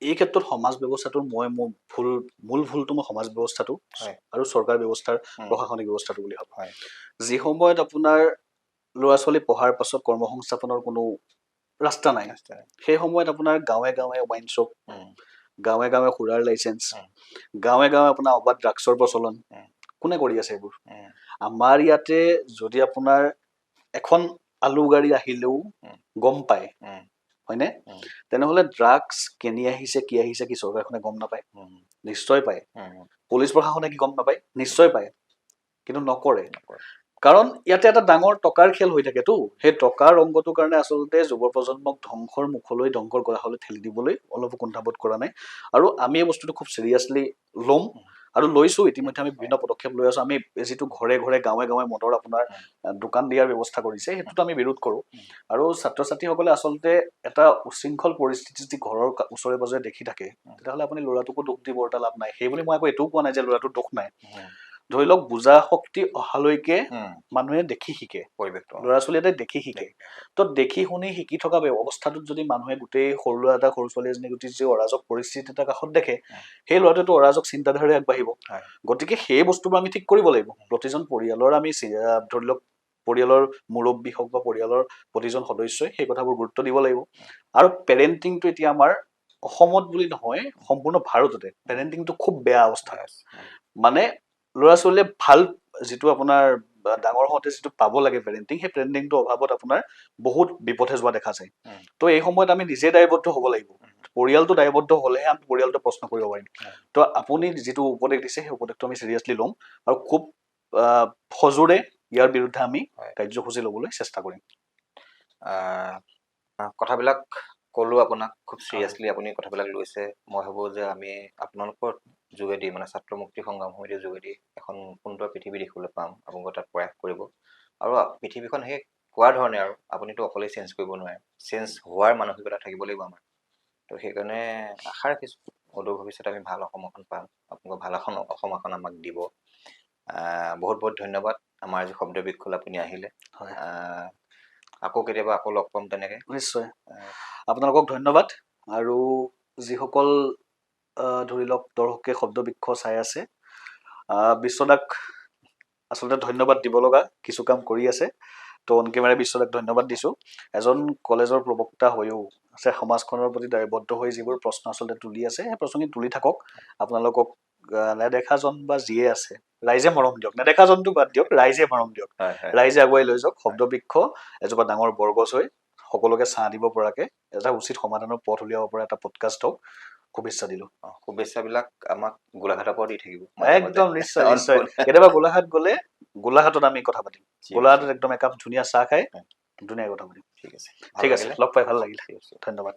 A: এই ক্ষেত্ৰত সমাজ ব্যৱস্থাটোৰ মোৰ মূল ভুলটো মই সমাজ ব্যৱস্থাটো
B: হয়।
A: আৰু চৰকাৰ ব্যৱস্থাৰ,
B: উম,
A: প্ৰশাসনিক ব্যৱস্থাটো বুলি ভাবোঁ।
B: হয়।
A: যি সময়ত আপোনাৰ ল'ৰা ছোৱালী পঢ়াৰ পাছত কৰ্মসংস্থাপনৰ কোনো ৰাস্তা নাই,
B: নিশ্চয়।
A: সেই সময়ত আপোনাৰ গাঁৱে গাঁৱে ৱাইন শ্বপ,
B: উম,
A: গাঁৱে গাঁৱে সুৰাৰ লাইচেঞ্চ,
B: উম।
A: গাঁৱে গাঁৱে আপোনাৰ অবাধ ড্ৰাগছৰ প্ৰচলন,
B: উম।
A: কোনে কৰি আছে এইবোৰ?
B: উম।
A: আমাৰ ইয়াতে যদি আপোনাৰ এখন আলু গাড়ী আহিলেও
B: উম।
A: গম পায়,
B: উম।
A: হয়নে?
B: উম।
A: তেনেহ'লে ড্ৰাগছ কেনি আহিছে কি আহিছে কি চৰকাৰখনে গম নাপায়?
B: উম।
A: নিশ্চয় পায়।
B: উম।
A: পুলিচ প্ৰশাসনে কি গম নাপায়? নিশ্চয় পায়, কিন্তু নকৰে।
B: নকৰে।
A: কাৰণ ইয়াতে এটা ডাঙৰ টকাৰ খেল হৈ থাকেতো। সেই টকাৰ অংগটোৰ কাৰণে আচলতে যুৱ প্ৰজন্মক ধ্বংসৰ মুখলৈ, ধ্বংসৰ গৰাহলৈ ঠেলি দিবলৈ অলপো কুণ্ঠাবোধ কৰা নাই। আৰু আমি এই বস্তুটো খুব চিৰিয়াছলি ল'ম আৰু লৈছোঁ। ইতিমধ্যে আমি বিভিন্ন পদক্ষেপ লৈ আছোঁ। আমি যিটো ঘৰে ঘৰে গাঁৱে গাঁৱে মদৰ আপোনাৰ দোকান দিয়াৰ ব্যৱস্থা কৰিছে, সেইটোতো আমি বিৰোধ কৰোঁ। আৰু ছাত্ৰ ছাত্ৰীসকলে আচলতে এটা উশৃংখল পৰিস্থিতি যদি ঘৰৰ ওচৰে পাজৰে দেখি থাকে, তেতিয়াহ'লে আপুনি ল'ৰাটোকো দুখ দি বৰ এটা লাভ নাই। সেই বুলি মই আকৌ এইটোও কোৱা নাই যে ল'ৰাটোৰ দুখ নাই। ধৰি লওক বুজা শক্তি অহালৈকে মানুহে দেখি শিকে,
B: পৰিৱেশটো
A: ল'ৰা ছোৱালী এটাই দেখি শিকে। তো দেখি শুনি শিকি থকা অৱস্থাটোত যদি মানুহে গোটেই সৰু ল'ৰা এটা সৰু ছোৱালী এজনী গোটেই যি অৰাজক পৰিস্থিতি এটা কাষত দেখে, সেই ল'ৰাটোৱেতো অৰাজক চিন্তাধাৰাৰে আগবাঢ়িব। গতিকে সেই বস্তুবোৰ আমি ঠিক কৰিব লাগিব। প্ৰতিজন পৰিয়ালৰ আমি ধৰি লওক পৰিয়ালৰ মুৰব্বী হওক বা পৰিয়ালৰ প্ৰতিজন সদস্যই সেই কথাবোৰ গুৰুত্ব দিব লাগিব। আৰু পেৰেণ্টিংটো এতিয়া আমাৰ অসমত বুলি নহয়, সম্পূৰ্ণ ভাৰততে পেৰেণ্টিংটো খুব বেয়া অৱস্থাত। মানে ল'ৰা ছোৱালীয়ে ভাল যিটো আপোনাৰ ডাঙৰ হওঁতে যিটো পাব লাগে পেৰেণ্টিং, সেই পেৰেণ্টিংটোৰ অভাৱত আপোনাৰ বহুত বিপথে যোৱা দেখা যায়। তো এই সময়ত আমি নিজে দায়বদ্ধ হ'ব লাগিব। পৰিয়ালটো দায়বদ্ধ হ'লেহে আমি পৰিয়ালটো প্ৰশ্ন কৰিব পাৰিম। তো আপুনি যিটো উপদেশ দিছে, সেই উপদেশটো আমি চিৰিয়াছলি ল'ম আৰু খুব সজোৰে ইয়াৰ বিৰুদ্ধে আমি কাৰ্যসূচী ল'বলৈ চেষ্টা কৰিম।
B: কথাবিলাক ক'লো আপোনাক, খুব চিৰিয়াছলি আপুনি কথাবিলাক লৈছে। মই ভাবোঁ যে আমি আপোনালোকৰ যোগেদি, মানে ছাত্ৰ মুক্তি সংগ্ৰাম সমিতিৰ যোগেদি এখন সুন্দৰ পৃথিৱী দেখিবলৈ পাম। আপোনালোকে তাত প্ৰয়াস কৰিব আৰু পৃথিৱীখন সেই কোৱাৰ ধৰণে আৰু আপুনিতো অকলেই চেঞ্জ কৰিব নোৱাৰে, চেঞ্জ হোৱাৰ মানসিকতা থাকিব লাগিব আমাৰ। তো সেইকাৰণে আশা ৰাখিছোঁ অদূৰ ভৱিষ্যতে আমি ভাল অসম এখন পাম, আপোনালোকে ভাল অসম এখন আমাক দিব। বহুত বহুত ধন্যবাদ। আমাৰ আজি শব্দ বিক্ষল আপুনি আহিলে। আকৌ কেতিয়াবা আকৌ লগ পাম তেনেকৈ।
A: নিশ্চয়, আপোনালোকক ধন্যবাদ। আৰু যিসকল ধৰি লওক দৰ্শকে শব্দ বৃক্ষ চাই আছে, বিশ্বদাক আচলতে ধন্যবাদ দিব লগা কিছু কাম কৰি আছে। তো অনকেমেৰে বিশ্বদাক ধন্যবাদ দিছোঁ। এজন কলেজৰ প্ৰবক্তা হৈও আছে সমাজখনৰ প্ৰতি দায়বদ্ধ হৈ যিবোৰ প্ৰশ্ন আচলতে তুলি আছে, সেই প্ৰশ্নখিনি তুলি থাকক। আপোনালোকক নেদেখাজন বা যিয়ে আছে, ৰাইজে মৰম দিয়ক। নেদেখাজনটো বাদ দিয়ক, ৰাইজে মৰম দিয়ক। ৰাইজে আগুৱাই লৈ যাওক। শব্দ বৃক্ষ এজোপা ডাঙৰ বৰগছ হৈ সকলোকে ছাঁ দিব পৰাকৈ এটা উচিত সমাধানৰ পথ উলিয়াব পৰা এটা পডকাষ্ট হওক। শুভেচ্ছা দিলোঁ।
B: শুভেচ্ছাবিলাক আমাক গোলাঘাটৰ পৰা দি থাকিব।
A: একদম নিশ্চয় নিশ্চয়। কেতিয়াবা গোলাঘাট গ'লে গোলাঘাটত আমি কথা পাতিম। গোলাঘাটত একদম একাপ ধুনীয়া চাহ খাই ধুনীয়াকৈ কথা পাতিম।
B: ঠিক আছে,
A: ঠিক আছে, লগ পাই ভাল লাগিল। ধন্যবাদ।